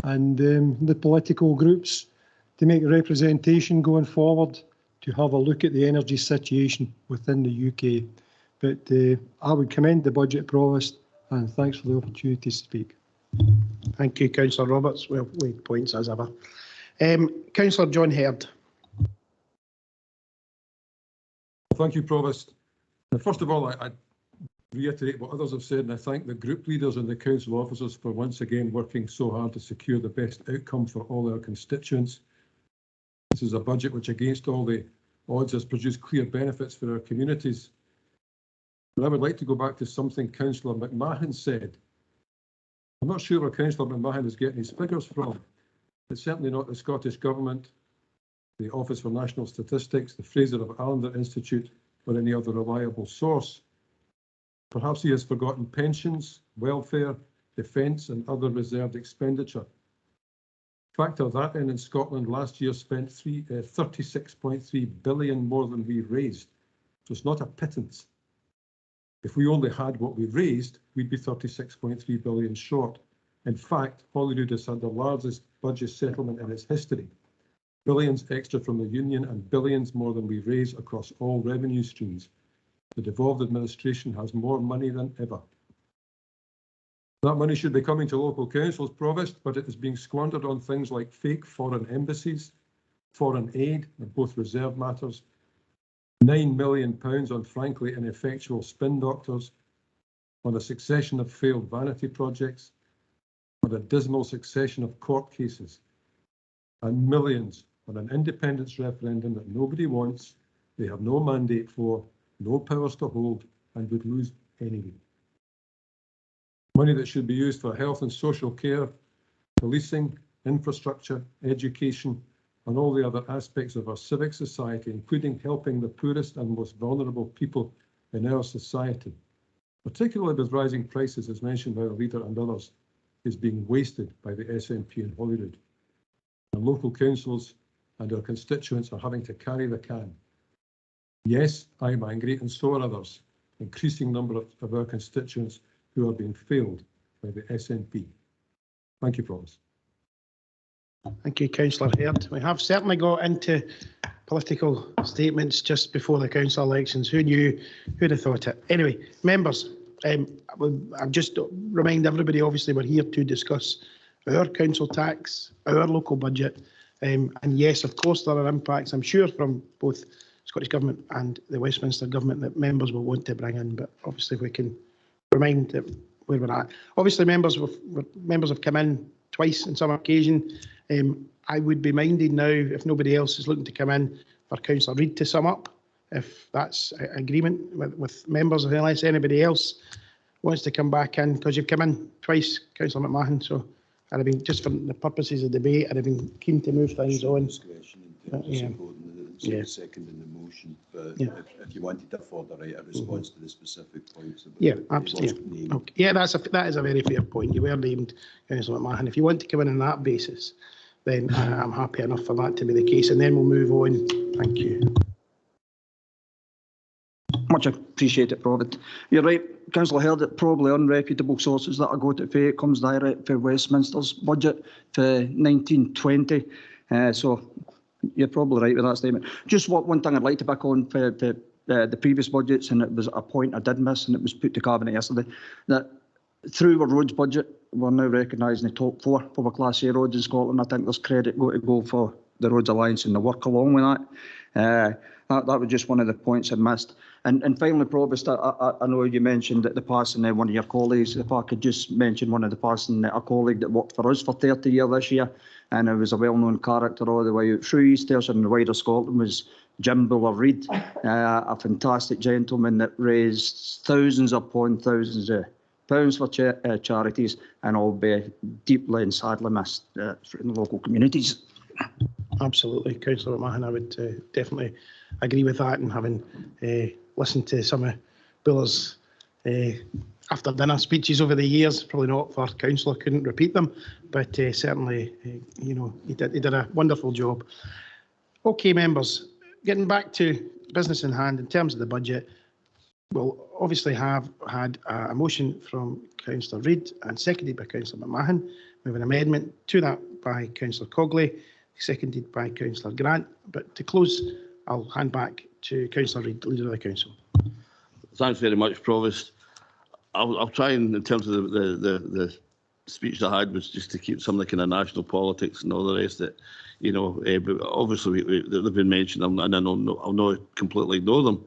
and the political groups to make representation going forward, to have a look at the energy situation within the UK. But I would commend the budget provost, and thanks for the opportunity to speak. Thank you, Councillor Roberts. Well, weighed points as ever. Councillor John Herd. Thank you, Provost. First of all, I reiterate what others have said, and I thank the group leaders and the council officers for once again working so hard to secure the best outcome for all our constituents. This is a budget which, against all the odds, has produced clear benefits for our communities. But I would like to go back to something Councillor McMahon said. I'm not sure where Councillor McMahon is getting his figures from. It's certainly not the Scottish Government, the Office for National Statistics, the Fraser of Allender Institute, or any other reliable source. Perhaps he has forgotten pensions, welfare, defence and other reserved expenditure. Factor that in Scotland last year spent 36.3 billion more than we raised. So it's not a pittance. If we only had what we raised, we'd be 36.3 billion short. In fact, Holyrood has had the largest budget settlement in its history. Billions extra from the Union and billions more than we raise across all revenue streams. The devolved administration has more money than ever. That money should be coming to local councils, Provost, but it is being squandered on things like fake foreign embassies, foreign aid, and both reserve matters, £9 million on frankly ineffectual spin doctors, on a succession of failed vanity projects, on a dismal succession of court cases, and millions on an independence referendum that nobody wants, they have no mandate for, no powers to hold, and would lose anyway. Money that should be used for health and social care, policing, infrastructure, education, and all the other aspects of our civic society, including helping the poorest and most vulnerable people in our society, particularly with rising prices, as mentioned by the leader and others, is being wasted by the SNP in Holyrood. And local councils and our constituents are having to carry the can. Yes, I'm angry, and so are others, increasing number of our constituents who are being failed by the SNP. Thank you, Provost. Thank you, Councillor Herd. We have certainly got into political statements just before the council elections. Who knew? Who'd have thought it? Anyway, members, I'll just remind everybody, obviously, we're here to discuss our council tax, our local budget, and yes, of course, there are impacts, I'm sure, from both Scottish Government and the Westminster Government that members will want to bring in, but obviously we can remind where we're at. Obviously, members have come in twice on some occasion. I would be minded now, if nobody else is looking to come in, for Councillor Reid to sum up, if that's agreement with members, unless anybody else wants to come back in, because you've come in twice, Councillor McMahon, so I'd have been, just for the purposes of debate, I'd have been keen to move things on. Yeah. Second in the motion, but if you wanted to afford the right a response to the specific points. Yeah, absolutely. Okay. Yeah, that is a very fair point. You were named, Councillor McMahon. If you want to come in on that basis, then I'm happy enough for that to be the case, and then we'll move on. Thank you. Much appreciated, Provost. You're right, Councillor Herd, it probably unreputable sources that I go to say it comes direct for Westminster's budget for 1920. So you're probably right with that statement. Just one thing I'd like to back on for the previous budgets, and it was a point I did miss, and it was put to Cabinet yesterday, that through our roads budget, we're now recognising the top 4 public class A roads in Scotland. I think there's credit going to go for the Roads Alliance and the work along with that. That was just one of the points I missed. And finally, Provost, I know you mentioned that the passing of one of your colleagues. If I could just mention one of the passing, a colleague that worked for us for 30 years this year, and it was a well-known character all the way out through East Ayrshire and the wider Scotland, was Jim Buller-Reid, a fantastic gentleman that raised thousands upon thousands of pounds for charities, and all be deeply and sadly missed in the local communities. Absolutely, Councillor McMahon, I would definitely agree with that, and having listened to some of Buller's after dinner speeches over the years, probably not for councillor, couldn't repeat them, but certainly, you know, he did a wonderful job. Okay, members, getting back to business in hand in terms of the budget, we'll obviously have had a motion from Councillor Reid and seconded by Councillor McMahon. We have an amendment to that by Councillor Cogley, seconded by Councillor Grant. But to close, I'll hand back to Councillor Reid, Leader of the Council. Thanks very much, Provost. I'll try and, in terms of the speech I had, was just to keep some of the kind of national politics and all the rest that, you know, but obviously they've been mentioned, and I'll not completely ignore them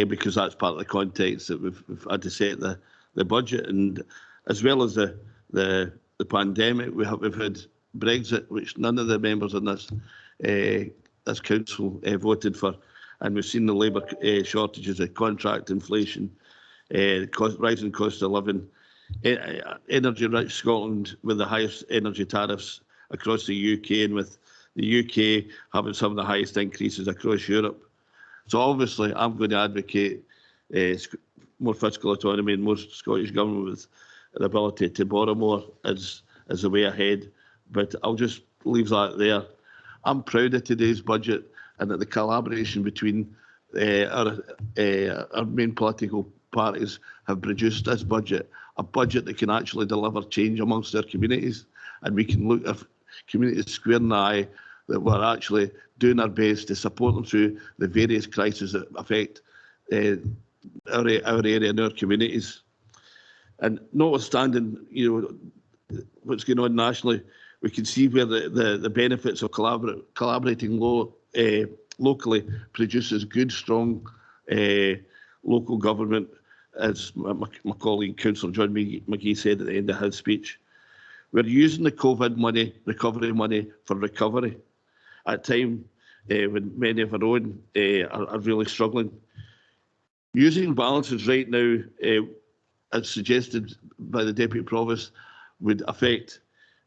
because that's part of the context that we've had to set the budget, and as well as the pandemic, we've had Brexit, which none of the members in this council voted for, and we've seen the labour shortages, the contract inflation, rising cost of living, energy-rich Scotland with the highest energy tariffs across the UK, and with the UK having some of the highest increases across Europe. So obviously, I'm going to advocate more fiscal autonomy and more Scottish Government with the ability to borrow more as the way ahead. But I'll just leave that there. I'm proud of today's budget and that the collaboration between our main political parties have produced this budget, a budget that can actually deliver change amongst their communities, and we can look at communities square in the eye that we're actually doing our best to support them through the various crises that affect our area and our communities. And notwithstanding, you know, what's going on nationally, we can see where the benefits of collaborating locally produces good, strong local government, as my colleague Councillor John McGee said at the end of his speech. We're using the COVID money, recovery money, for recovery at a time when many of our own are really struggling. Using balances right now, as suggested by the Deputy Provost, would affect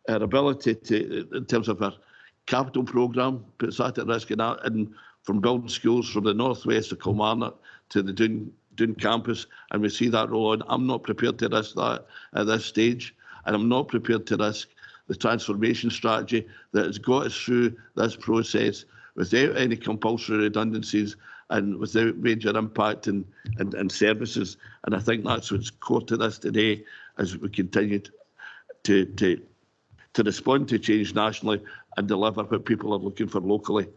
our ability to, in terms of our capital programme, puts that at risk, and from building schools from the northwest of Kilmarnock to the Doon campus, and we see that roll on. I'm not prepared to risk that at this stage, and I'm not prepared to risk the transformation strategy that has got us through this process without any compulsory redundancies and without major impact in services. And I think that's what's core to this today, as we continue to respond to change nationally and deliver what people are looking for locally.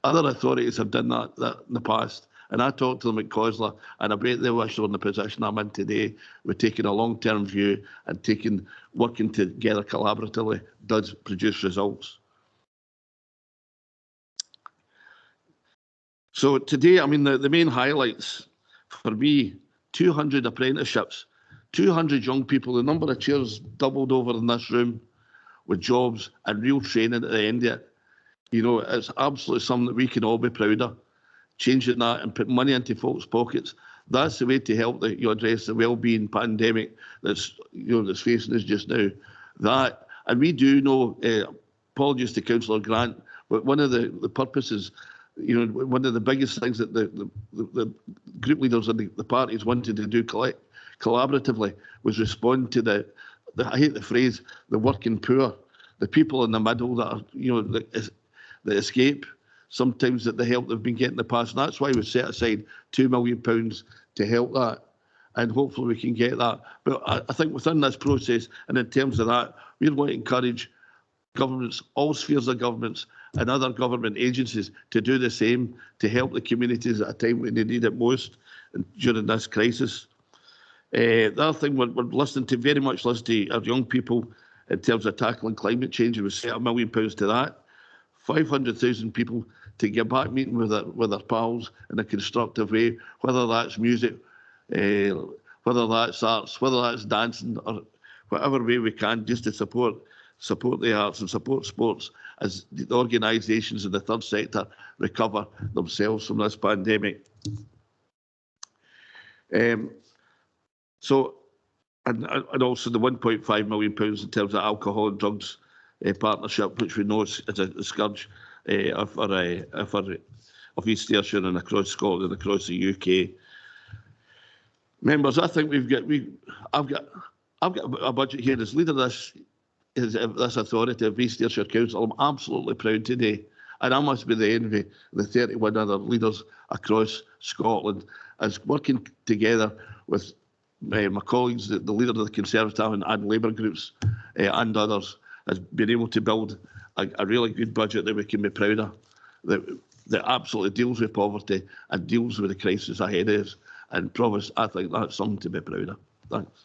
Other authorities have done that in the past, and I talked to them at COSLA, and I bet they wish they were in the position I'm in today, with taking a long-term view and working together collaboratively does produce results. So today, I mean, the main highlights for me, 200 apprenticeships, 200 young people, the number of chairs doubled over in this room with jobs and real training at the end of it. You know, it's absolutely something that we can all be proud of. Changing that and putting money into folks' pockets, that's the way to help address the well-being pandemic that's facing us just now. That, and we do know, apologies to Councillor Grant, but one of the purposes, you know, one of the biggest things that the group leaders and the parties wanted to do collaboratively was respond to I hate the phrase, the working poor, the people in the middle that are, you know, that escape sometimes that the help they've been getting in the past. And that's why we've set aside £2 million to help that. And hopefully we can get that. But I think within this process, and in terms of that, we want to encourage governments, all spheres of governments and other government agencies to do the same, to help the communities at a time when they need it most during this crisis. The other thing we're very much listening to our young people in terms of tackling climate change, and we set £1 million to that. 500,000 people to get back meeting with their pals in a constructive way, whether that's music, whether that's arts, whether that's dancing, or whatever way we can, just to support the arts and support sports as the organisations in the third sector recover themselves from this pandemic. So, and also the £1.5 million in terms of alcohol and drugs partnership, which we know is a scourge of East Ayrshire and across Scotland and across the UK. Members, I think I've got a budget here as leader of this authority of East Ayrshire Council. I'm absolutely proud today, and I must be the envy of the 31 other leaders across Scotland as working together with my colleagues, the leader of the Conservative and Labour groups and others, has been able to build a really good budget that we can be proud of, that absolutely deals with poverty and deals with the crisis ahead of us. And Provost, I think that's something to be proud of. Thanks.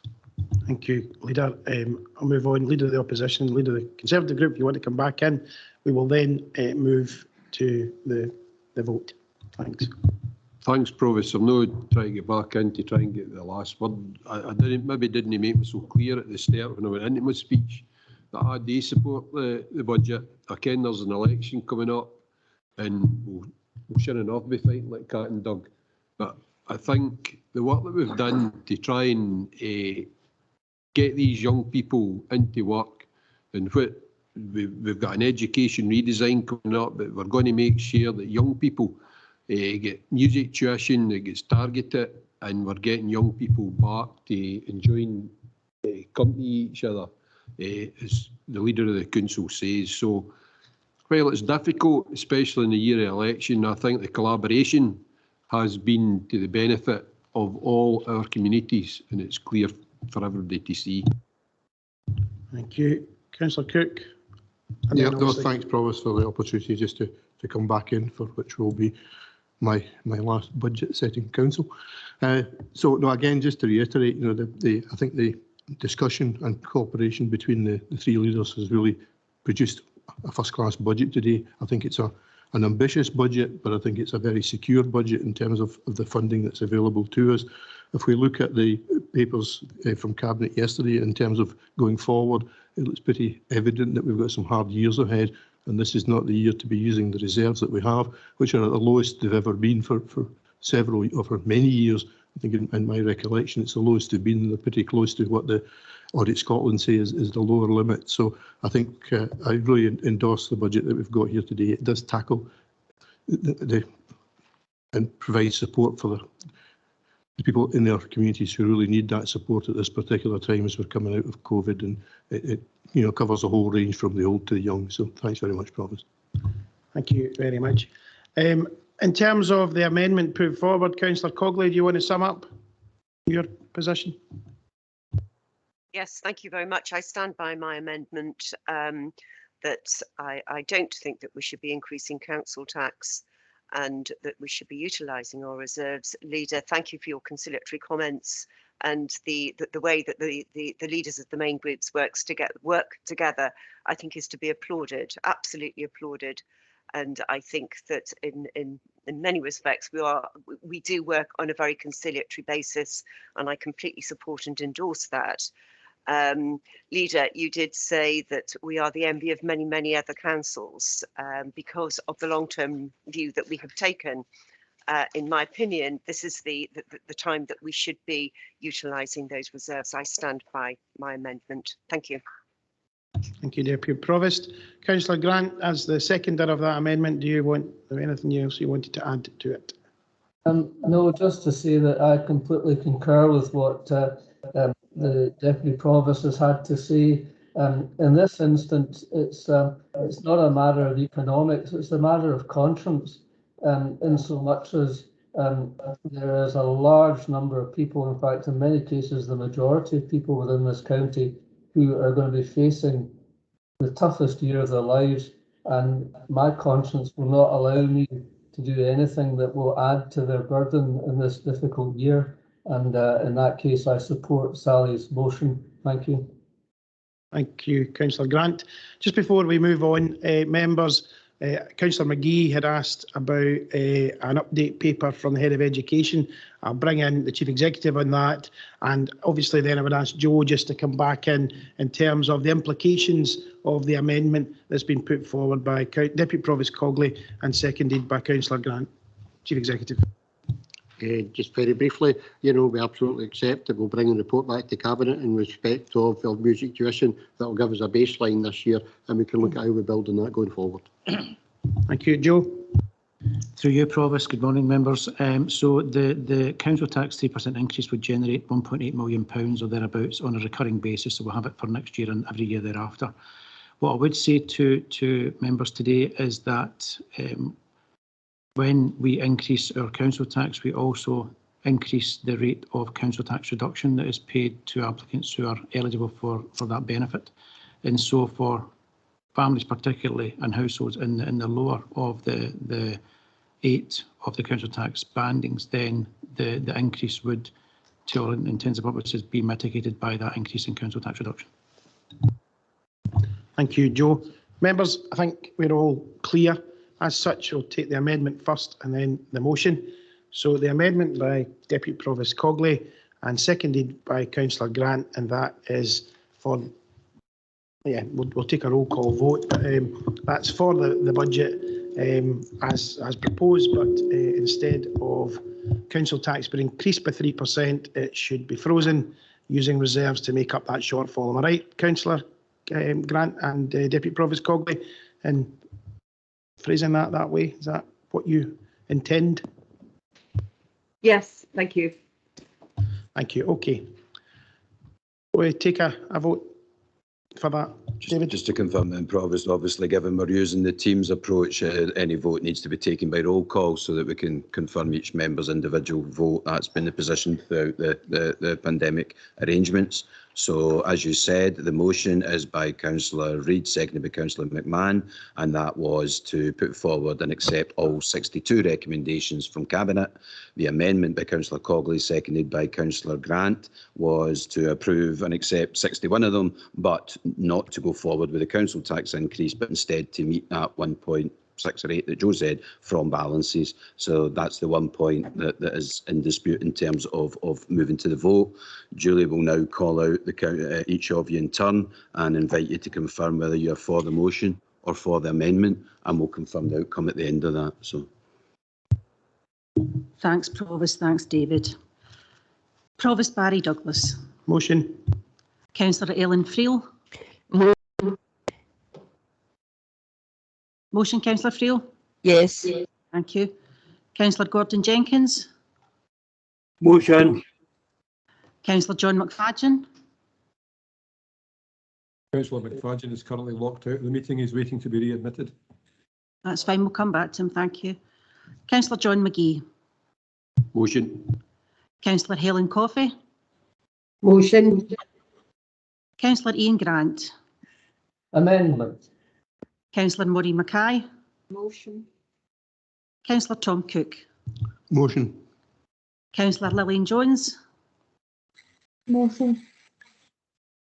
Thank you, Leader. I'll move on. Leader of the Opposition, Leader of the Conservative Group, if you want to come back in, we will then move to the vote. Thanks. Thanks, Provost. I'm not trying to get back in to try and get the last word. I maybe didn't make me so clear at the start when I went into my speech that I do support the budget. I ken there's an election coming up and we'll sure enough be fighting like cat and dog. But I think the work that we've done to try and get these young people into work, and we've got an education redesign coming up, but we're going to make sure that young people get music tuition that gets targeted, and we're getting young people back to enjoying company each other, as the leader of the council says. So while it's difficult, especially in the year of election, I think the collaboration has been to the benefit of all our communities, and it's clear for everybody to see. Thank you. Councillor Cook. Yeah, no, thanks, Provost, for the opportunity just to come back in for which will be my last budget setting council. So no, again, just to reiterate, you know, I think the discussion and cooperation between the three leaders has really produced a first-class budget today. I think it's an ambitious budget, but I think it's a very secure budget in terms of the funding that's available to us. If we look at the papers from Cabinet yesterday in terms of going forward, it looks pretty evident that we've got some hard years ahead, and this is not the year to be using the reserves that we have, which are at the lowest they've ever been for several or for many years. I think in my recollection, it's the lowest they've been. They're pretty close to what the Audit Scotland say is the lower limit. So I think I really endorse the budget that we've got here today. It does tackle and provide support for the people in their communities who really need that support at this particular time as we're coming out of COVID, and it you know, covers a whole range from the old to the young. So thanks very much, Provost. Thank you very much. In terms of the amendment put forward, Councillor Cogley, do you want to sum up your position? Yes, thank you very much. I stand by my amendment that I don't think that we should be increasing council tax and that we should be utilising our reserves. Leader, thank you for your conciliatory comments, and the way that the leaders of the main groups work together, I think, is to be applauded, absolutely applauded. And I think that in many respects we do work on a very conciliatory basis, and I completely support and endorse that. Leader, you did say that we are the envy of many other councils because of the long-term view that we have taken. In my opinion, this is the time that we should be utilising those reserves. I stand by my amendment. Thank you. Thank you, Deputy Provost. Councillor Grant, as the seconder of that amendment, do you want anything else you wanted to add to it? No, just to say that I completely concur with what the Deputy Provost has had to say. In this instance, it's not a matter of economics, it's a matter of conscience, in so much as there is a large number of people, in fact, in many cases, the majority of people within this county who are going to be facing the toughest year of their lives, and my conscience will not allow me to do anything that will add to their burden in this difficult year. And in that case, I support Sally's motion. Thank you. Thank you, Councillor Grant. Just before we move on, members, Councillor McGee had asked about an update paper from the Head of Education. I'll bring in the Chief Executive on that, and obviously then I would ask Joe just to come back in terms of the implications of the amendment that's been put forward by Deputy Provost Cogley and seconded by Councillor Grant. Chief Executive. Just very briefly, we absolutely accept that we'll bring the report back to Cabinet in respect of the music tuition. That will give us a baseline this year, and we can look at how we build on that going forward. Thank you. Joe. Through you, Provost. Good morning, members. So the council tax 3% increase would generate £1.8 million or thereabouts on a recurring basis, so we'll have it for next year and every year thereafter. What I would say to members today is that when we increase our council tax, we also increase the rate of council tax reduction that is paid to applicants who are eligible for that benefit. And so for families particularly and households in the lower of the 8 of the council tax bandings, then the increase would, to all intents and purposes, be mitigated by that increase in council tax reduction. Thank you, Joe. Members, I think we're all clear. As such, we'll take the amendment first and then the motion. So the amendment by Deputy Provost Cogley and seconded by Councillor Grant, and that is for, we'll take a roll call vote, but that's for the budget as proposed, but instead of council tax being increased by 3%, it should be frozen using reserves to make up that shortfall. Am I right, Councillor Grant and Deputy Provost Cogley? And phrasing that way, is that what you intend? Yes, thank you. Thank you. Okay. We take a vote for that. David? Just to confirm then, Provost, obviously given we're using the Teams approach, any vote needs to be taken by roll call so that we can confirm each member's individual vote. That's been the position throughout the pandemic arrangements. So, as you said, the motion is by Councillor Reid, seconded by Councillor McMahon, and that was to put forward and accept all 62 recommendations from Cabinet. The amendment by Councillor Cogley, seconded by Councillor Grant, was to approve and accept 61 of them, but not to go forward with the council tax increase, but instead to meet that 1.6 or 8 that Joe said from balances. So that's the one point that is in dispute in terms of moving to the vote. Julie will now call out each of you in turn and invite you to confirm whether you are for the motion or for the amendment, and we'll confirm the outcome at the end of that. So, thanks, Provost. Thanks, David. Provost Barry Douglas. Motion. Councillor Ellen Friel. Motion, Councillor Friel? Yes. Thank you. Councillor Gordon Jenkins? Motion. Councillor John McFadden? Councillor McFadden is currently locked out of the meeting. He's waiting to be readmitted. That's fine. We'll come back to him. Thank you. Councillor John McGee? Motion. Councillor Helen Coffey? Motion. Councillor Ian Grant? Amendment. Councillor Maureen Mackay? Motion. Councillor Tom Cook? Motion. Councillor Lillian Jones? Motion.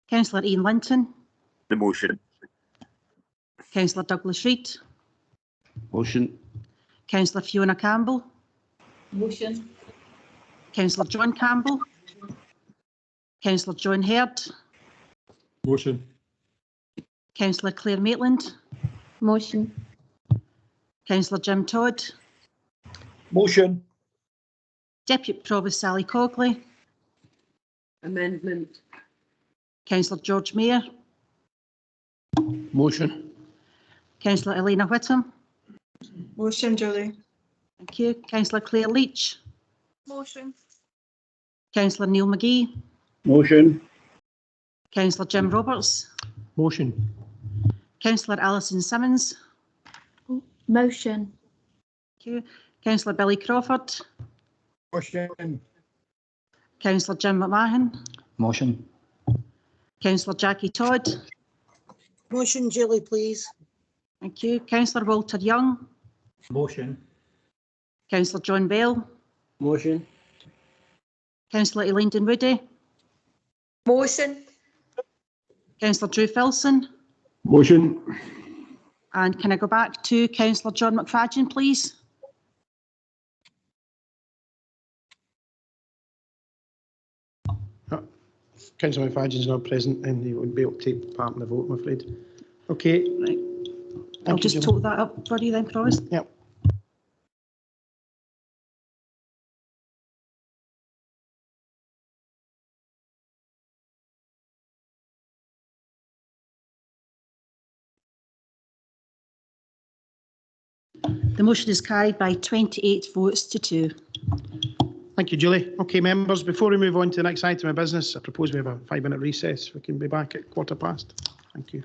Councillor Ian Linton? The motion. Councillor Douglas Reid? Motion. Councillor Fiona Campbell? Motion. Councillor John Campbell? Councillor John Herd? Motion. Councillor Claire Maitland? Motion. Councillor Jim Todd? Motion. Deputy Provost Sally Cogley? Amendment. Councillor George Mayer? Motion. Councillor Elena Whittam? Motion, Julie. Thank you. Councillor Claire Leach? Motion. Councillor Neil McGee? Motion. Councillor Jim Roberts? Motion. Councillor Alison Simmons? Motion. Thank you. Councillor Billy Crawford? Motion. Councillor Jim McMahon? Motion. Councillor Jackie Todd? Motion, Julie, please. Thank you. Councillor Walter Young? Motion. Councillor John Bell? Motion. Councillor Elaine Dinwoody? Motion. Councillor Drew Filson? Motion. And can I go back to Councillor John McFadden, please? Councillor McFadden's not present and he wouldn't be able to take part in the vote, I'm afraid. Okay. Right. I'll just total that up for you then, Provost. Yep. The motion is carried by 28 votes to 2. Thank you, Julie. Okay, members, before we move on to the next item of business, I propose we have a 5-minute recess. We can be back at 15:15. Thank you.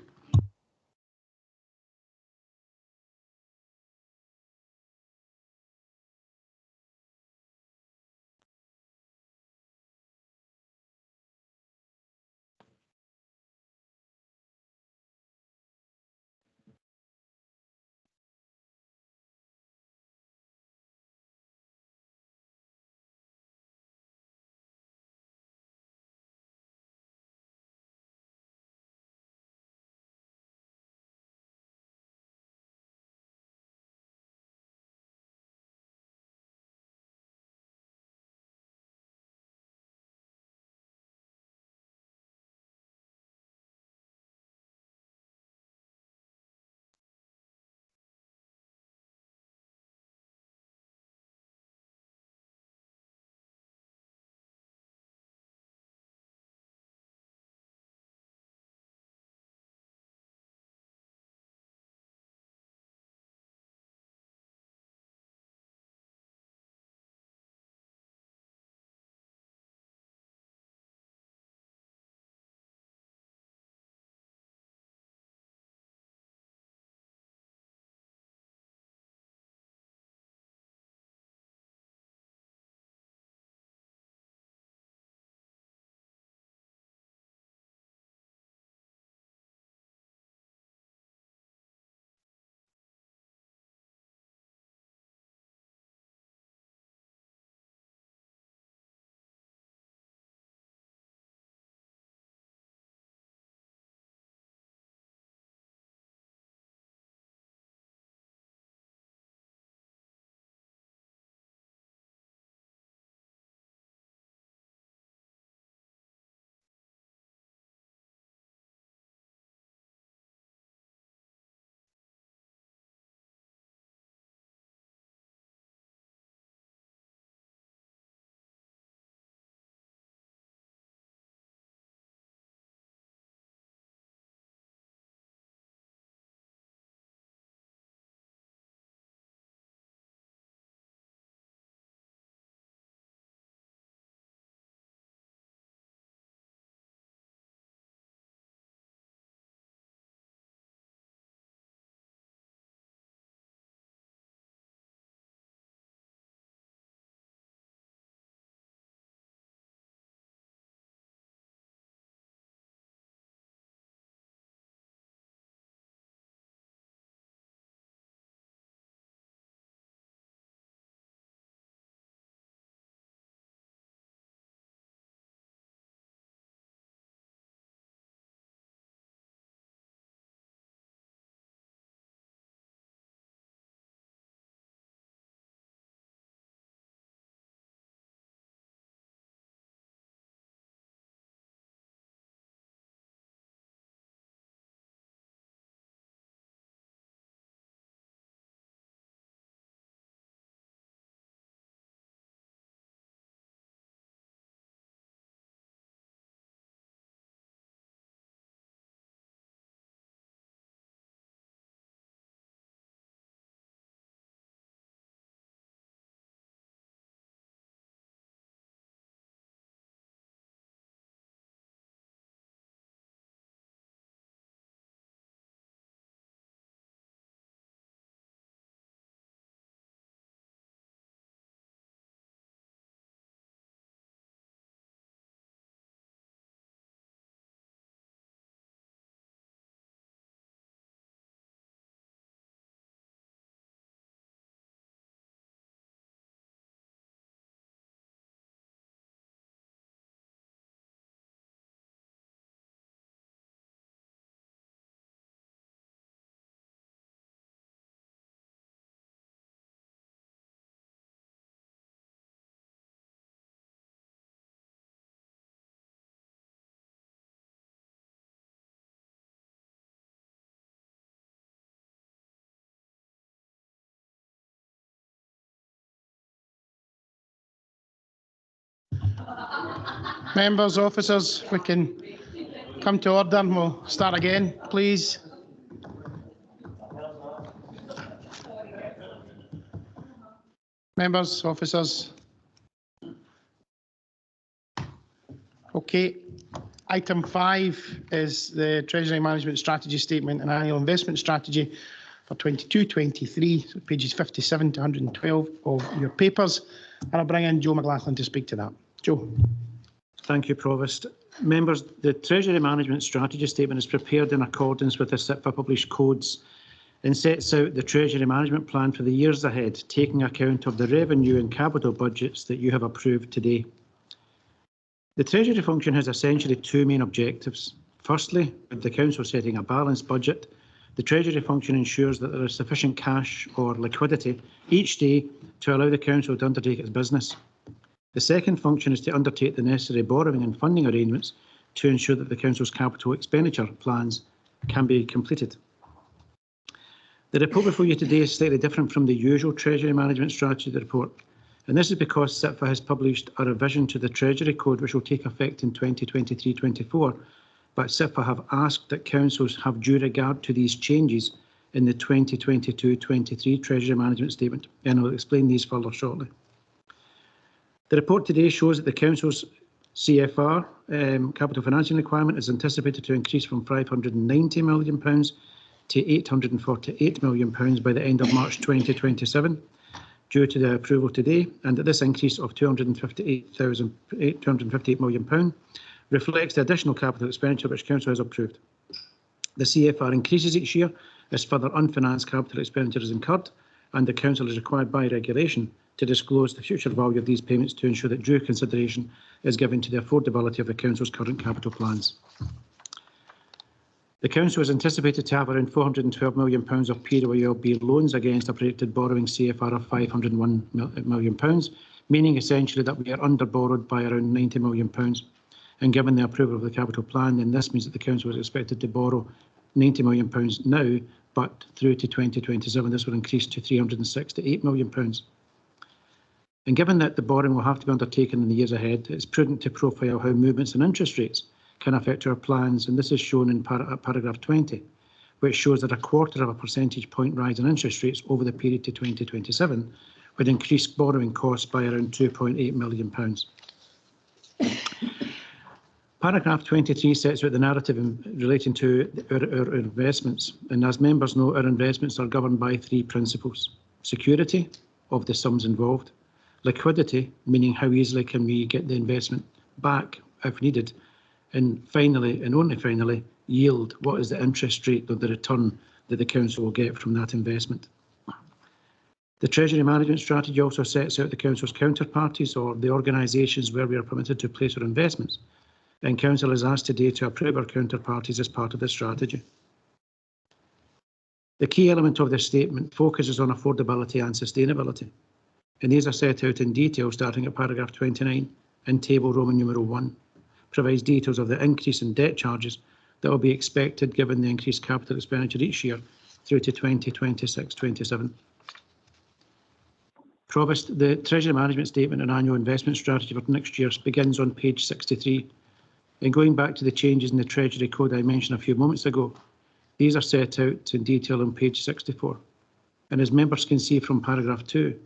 Members, officers, we can come to order and we'll start again, please. Members, officers. Okay. Item 5 is the Treasury Management Strategy Statement and Annual Investment Strategy for 22-23, so pages 57 to 112 of your papers. And I'll bring in Joe McLaughlin to speak to that. Joe. Thank you, Provost. Members, the Treasury Management Strategy Statement is prepared in accordance with the SIPFA published codes and sets out the Treasury Management Plan for the years ahead, taking account of the revenue and capital budgets that you have approved today. The Treasury function has essentially two main objectives. Firstly, with the Council setting a balanced budget, the Treasury function ensures that there is sufficient cash or liquidity each day to allow the Council to undertake its business. The second function is to undertake the necessary borrowing and funding arrangements to ensure that the Council's capital expenditure plans can be completed. The report before you today is slightly different from the usual Treasury Management Strategy report, and this is because SIPFA has published a revision to the Treasury Code which will take effect in 2023-24, but SIPFA have asked that councils have due regard to these changes in the 2022-23 Treasury Management Statement, and I'll explain these further shortly. The report today shows that the Council's CFR capital financing requirement is anticipated to increase from £590 million to £848 million by the end of March 2027, due to the approval today, and that this increase of £258 million reflects the additional capital expenditure which Council has approved. The CFR increases each year as further unfinanced capital expenditure is incurred, and the Council is required by regulation to disclose the future value of these payments to ensure that due consideration is given to the affordability of the Council's current capital plans. The Council is anticipated to have around £412 million of PWLB loans against a projected borrowing CFR of £501 million, meaning essentially that we are under borrowed by around £90 million. And given the approval of the capital plan, then this means that the Council is expected to borrow £90 million now, but through to 2027 this will increase to £368 million. And given that the borrowing will have to be undertaken in the years ahead, it's prudent to profile how movements in interest rates can affect our plans, and this is shown in paragraph 20, which shows that a quarter of a percentage point rise in interest rates over the period to 2027 would increase borrowing costs by around £2.8 million. Paragraph 23 sets out the narrative relating to our investments, and as members know, our investments are governed by three principles: security of the sums involved, liquidity, meaning how easily can we get the investment back if needed, and finally, and only finally, yield. What is the interest rate or the return that the Council will get from that investment? The Treasury Management Strategy also sets out the Council's counterparties, or the organisations where we are permitted to place our investments, and Council is asked today to approve our counterparties as part of the strategy. The key element of this statement focuses on affordability and sustainability, and these are set out in detail starting at paragraph 29 in table Roman numeral 1. Provides details of the increase in debt charges that will be expected given the increased capital expenditure each year through to 2026-27. Provost, the Treasury Management Statement and Annual Investment Strategy for next year begins on page 63. And going back to the changes in the Treasury Code I mentioned a few moments ago, these are set out in detail on page 64. And as members can see from paragraph 2,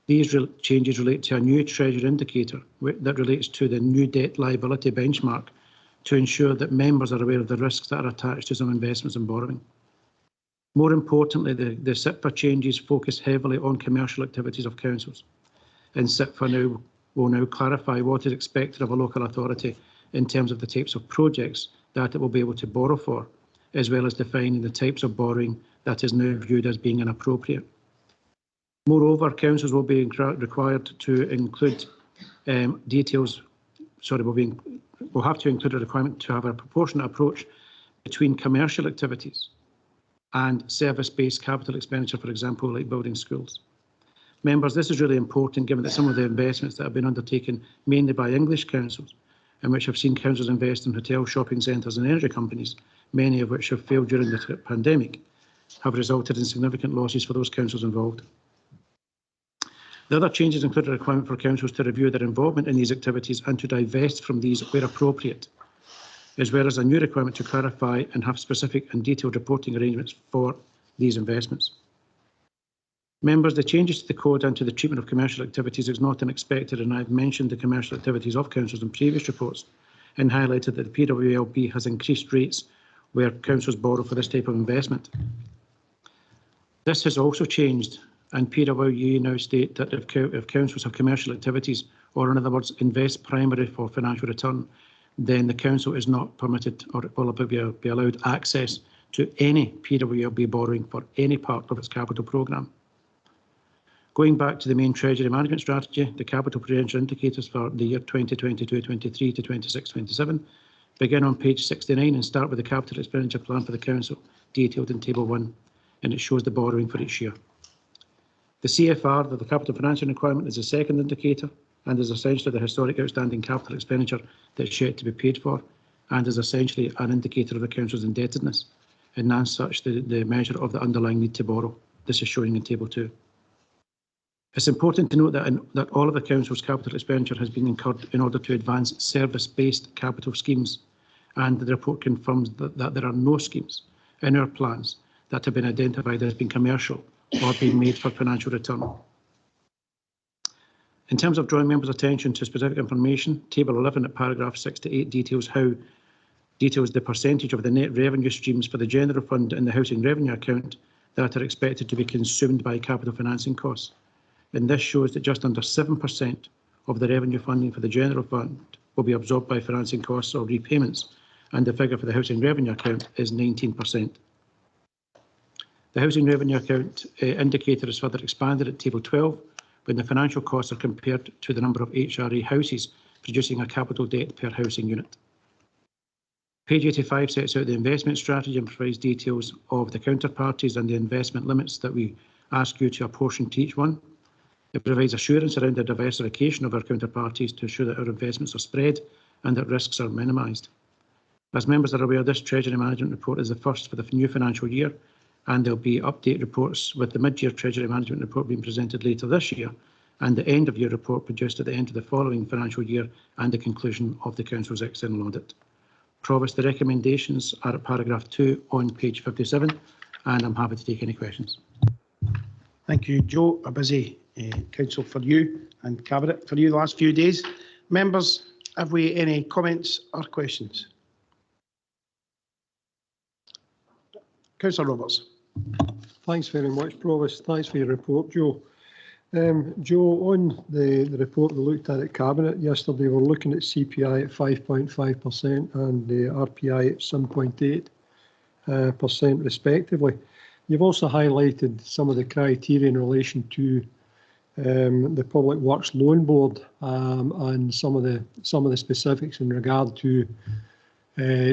these changes relate to a new Treasury indicator that relates to the new debt liability benchmark to ensure that members are aware of the risks that are attached to some investments and borrowing. More importantly, the SIPFA changes focus heavily on commercial activities of councils, and SIPFA will now clarify what is expected of a local authority in terms of the types of projects that it will be able to borrow for, as well as defining the types of borrowing that is now viewed as being inappropriate. Moreover, councils will be required to include will have to include a requirement to have a proportionate approach between commercial activities and service-based capital expenditure, for example, like building schools. Members, this is really important given that some of the investments that have been undertaken mainly by English councils, and which have seen councils invest in hotels, shopping centres and energy companies, many of which have failed during the pandemic, have resulted in significant losses for those councils involved. The other changes include a requirement for councils to review their involvement in these activities and to divest from these where appropriate, as well as a new requirement to clarify and have specific and detailed reporting arrangements for these investments. Members, the changes to the code and to the treatment of commercial activities is not unexpected, and I have mentioned the commercial activities of councils in previous reports and highlighted that the PWLB has increased rates where councils borrow for this type of investment. This has also changed, and PWE now state that if councils have commercial activities, or in other words, invest primarily for financial return, then the council is not permitted or will be allowed access to any PWLB borrowing for any part of its capital programme. Going back to the main Treasury management strategy, the capital prudential indicators for the year 2022-23 to 26-27 begin on page 69 and start with the capital expenditure plan for the council, detailed in table 1, and it shows the borrowing for each year. The CFR, the capital financing requirement, is the second indicator and is essentially the historic outstanding capital expenditure that's yet to be paid for, and is essentially an indicator of the council's indebtedness, and as such the measure of the underlying need to borrow. This is showing in table 2. It's important to note that all of the council's capital expenditure has been incurred in order to advance service-based capital schemes, and the report confirms that there are no schemes in our plans that have been identified as being commercial or being made for financial return. In terms of drawing members' attention to specific information, table 11 at paragraph 6 to 8 details the percentage of the net revenue streams for the general fund and the housing revenue account that are expected to be consumed by capital financing costs. And this shows that just under 7% of the revenue funding for the general fund will be absorbed by financing costs or repayments, and the figure for the housing revenue account is 19%. The housing revenue account indicator is further expanded at table 12, when the financial costs are compared to the number of HRA houses producing a capital debt per housing unit. Page 85 sets out the investment strategy and provides details of the counterparties and the investment limits that we ask you to apportion to each one. It provides assurance around the diversification of our counterparties to ensure that our investments are spread and that risks are minimised. As members are aware, this Treasury Management Report is the first for the new financial year, and there will be update reports with the mid-year Treasury Management Report being presented later this year, and the end-of-year report produced at the end of the following financial year and the conclusion of the Council's external audit. Provost, the recommendations are at paragraph 2 on page 57, and I'm happy to take any questions. Thank you, Joe. A busy council for you and Cabinet for you the last few days. Members, have we any comments or questions? Councillor Roberts. Thanks very much, Provost. Thanks for your report, Joe. Joe, on the report we looked at Cabinet yesterday, we're looking at CPI at 5.5% and the RPI at 7.8% respectively. You've also highlighted some of the criteria in relation to the Public Works Loan Board and some of the specifics in regard to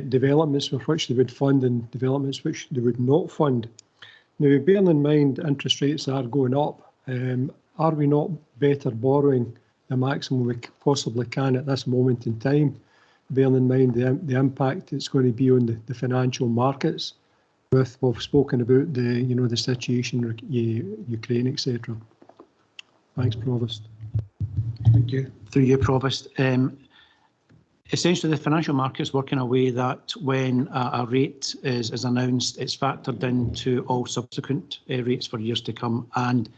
developments for which they would fund and developments which they would not fund. Now, bearing in mind interest rates are going up, are we not better borrowing the maximum we possibly can at this moment in time, bearing in mind the impact it's going to be on the financial markets? We've spoken about the situation in Ukraine, etc. Thanks, Provost. Thank you. Through you, Provost. Essentially, the financial markets work in a way that when a rate is announced, it's factored into all subsequent rates for years to come. And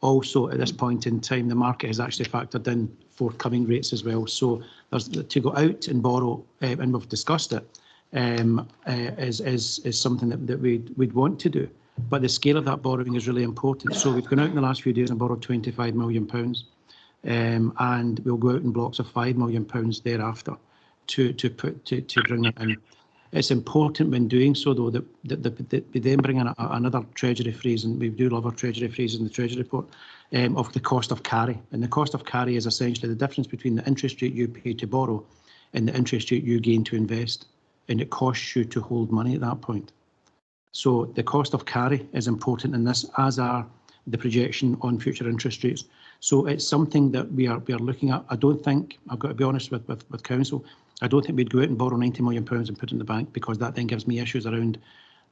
also at this point in time, the market has actually factored in forthcoming rates as well. So there's to go out and borrow, and we've discussed it, is something that we'd want to do. But the scale of that borrowing is really important. So we've gone out in the last few days and borrowed £25 million, and we'll go out in blocks of £5 million thereafter to bring it in. It's important when doing so, though, that we then bring in another Treasury phrase, and we do love our Treasury phrases in the Treasury report, of the cost of carry. And the cost of carry is essentially the difference between the interest rate you pay to borrow and the interest rate you gain to invest. And it costs you to hold money at that point. So the cost of carry is important in this, as are the projection on future interest rates. So it's something that we are looking at. I don't think, I've got to be honest with Council, I don't think we'd go out and borrow £90 million and put it in the bank, because that then gives me issues around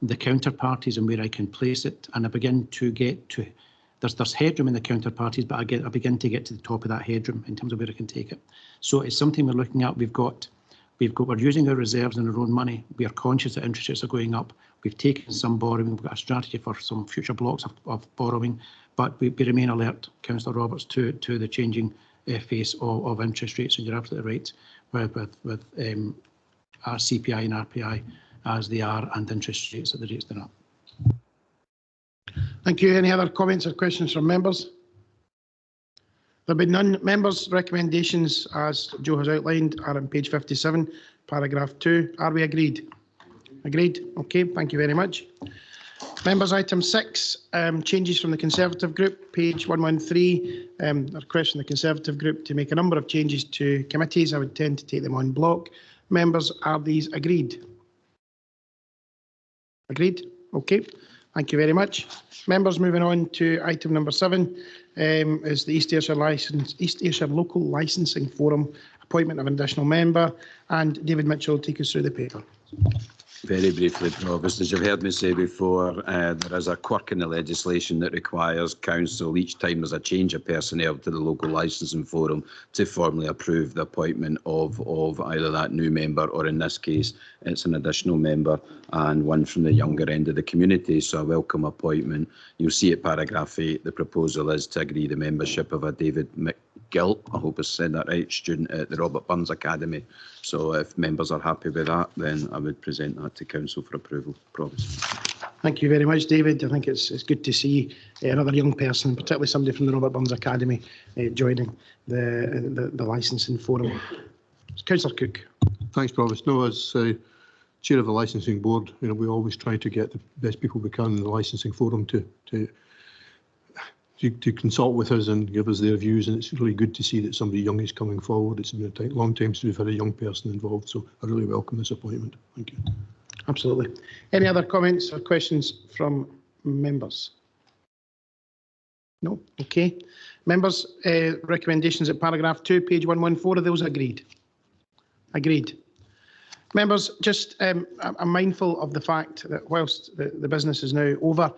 the counterparties and where I can place it. And I begin to get to there's headroom in the counterparties, but I begin to get to the top of that headroom in terms of where I can take it. So it's something we're looking at. We're using our reserves and our own money. We are conscious that interest rates are going up. We've taken some borrowing. We've got a strategy for some future blocks of borrowing, but we remain alert, Councillor Roberts, to the changing face of interest rates. And you're absolutely right with our CPI and RPI as they are, and interest rates at the rates they're at. Thank you. Any other comments or questions from members? There have been none. Members' recommendations, as Joe has outlined, are on page 57, paragraph 2. Are we agreed? Agreed. Okay, thank you very much. Members, item 6, changes from the Conservative group, page 113. A request from the Conservative group to make a number of changes to committees. I would tend to take them on block. Members, are these agreed? Agreed. Okay. Thank you very much. Members, moving on to item number 7, is the East Ayrshire Local Licensing Forum, appointment of an additional member, and David Mitchell will take us through the paper. Very briefly, Provost, as you've heard me say before, there is a quirk in the legislation that requires Council, each time there's a change of personnel to the local licensing forum, to formally approve the appointment of either that new member, or in this case, it's an additional member and one from the younger end of the community. So a welcome appointment. You'll see at paragraph 8, the proposal is to agree the membership of a David McGill, I hope I said that right, student at the Robert Burns Academy. So if members are happy with that, then I would present that to Council for approval. Promise. Thank you very much, David. I think it's good to see another young person, particularly somebody from the Robert Burns Academy, joining the licensing forum. Councillor Cook. Thanks, Provost. No, as chair of the licensing board, we always try to get the best people we can in the licensing forum to consult with us and give us their views, and it's really good to see that somebody young is coming forward. It's been a long time since we've had a young person involved, so I really welcome this appointment. Thank you. Absolutely. Any other comments or questions from members? No? Okay. Members, recommendations at paragraph 2, page 114, are those agreed? Agreed. Members, just I'm mindful of the fact that whilst the business is now over,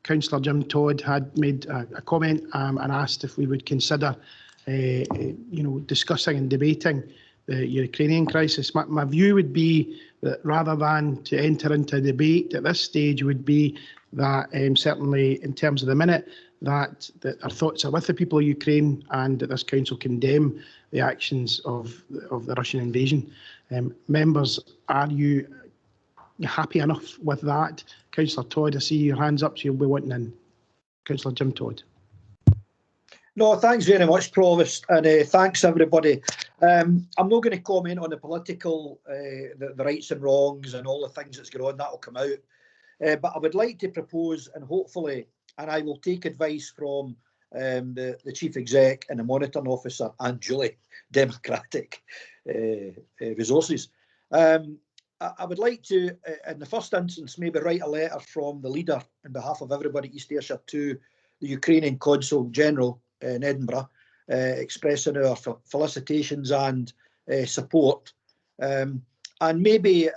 Councillor Jim Todd had made a comment and asked if we would consider, discussing and debating the Ukrainian crisis. My view would be that rather than to enter into a debate at this stage would be that certainly in terms of the minute, that our thoughts are with the people of Ukraine, and that this council condemn the actions of the Russian invasion. Members, are you happy enough with that? Councillor Todd, I see your hands up, so you'll be wanting in. Councillor Jim Todd. No, thanks very much, Provost, and thanks everybody. I'm not going to comment on the political, the rights and wrongs and all the things that's going on. That will come out. But I would like to propose, and hopefully, and I will take advice from the Chief Exec and the Monitoring Officer and Julie, Democratic Resources. I would like to, in the first instance, maybe write a letter from the leader on behalf of everybody East Ayrshire to the Ukrainian Consul General in Edinburgh, expressing our felicitations and support. And maybe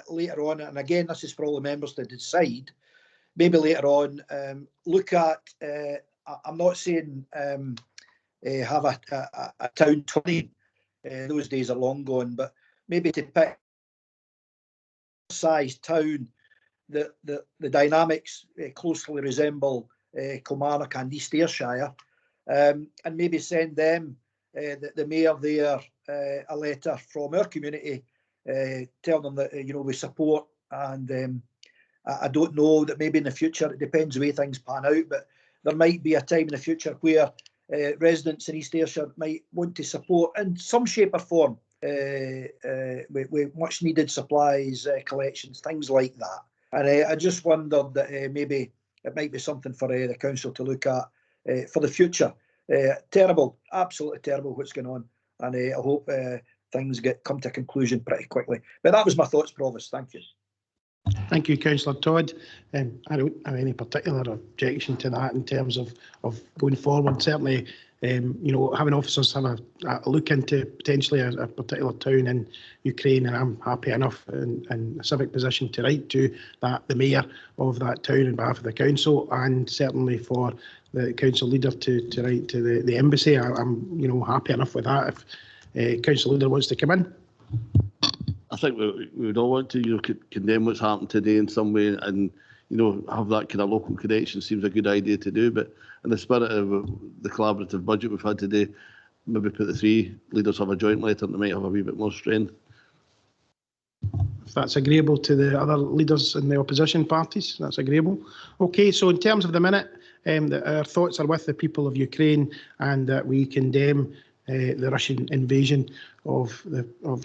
later on, and again, this is for all the members to decide, maybe later on, look at, I'm not saying have a town 20, those days are long gone, but maybe to pick size town that the dynamics closely resemble Kilmarnock and East Ayrshire, and maybe send them, the mayor there, a letter from our community, telling them that we support, and I don't know, that maybe in the future, it depends the way things pan out, but there might be a time in the future where residents in East Ayrshire might want to support in some shape or form with much needed supplies, collections, things like that. And I just wondered that maybe it might be something for the council to look at for the future. Terrible, absolutely terrible what's going on, and I hope things come to a conclusion pretty quickly. But that was my thoughts, Provost. Thank you. Thank you, Councillor Todd. I don't have any particular objection to that in terms of going forward. Certainly, you know, having officers have a look into potentially a particular town in Ukraine, and I'm happy enough in a civic position to write to the mayor of that town on behalf of the council, and certainly for the council leader to write to the embassy. I'm, you know, happy enough with that if council leader wants to come in. I think we would all want to, you know, condemn what's happened today in some way, and, you know, have that kind of local connection. Seems a good idea to do, but in the spirit of the collaborative budget we've had today, maybe put the three leaders have a joint letter and they might have a wee bit more strength. If that's agreeable to the other leaders in the opposition parties, that's agreeable. Okay, so in terms of the minute, our thoughts are with the people of Ukraine, and that we condemn the Russian invasion of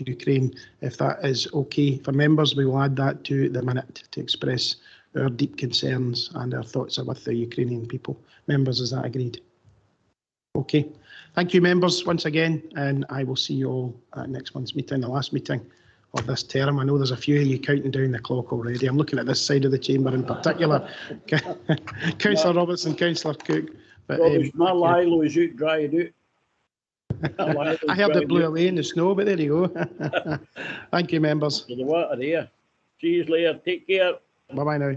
Ukraine. If that is okay for members, we will add that to the minute to express our deep concerns, and our thoughts are with the Ukrainian people. Members, is that agreed? Okay. Thank you, members, once again, and I will see you all at next month's meeting, the last meeting of this term. I know there's a few of you counting down the clock already. I'm looking at this side of the chamber in particular. Councillor Robertson, Councillor Cook. But, my Lilo is out drying out. I heard it blew away in the snow, but there you go. Thank you, members. The water there. See you later. Take care. Bye-bye now.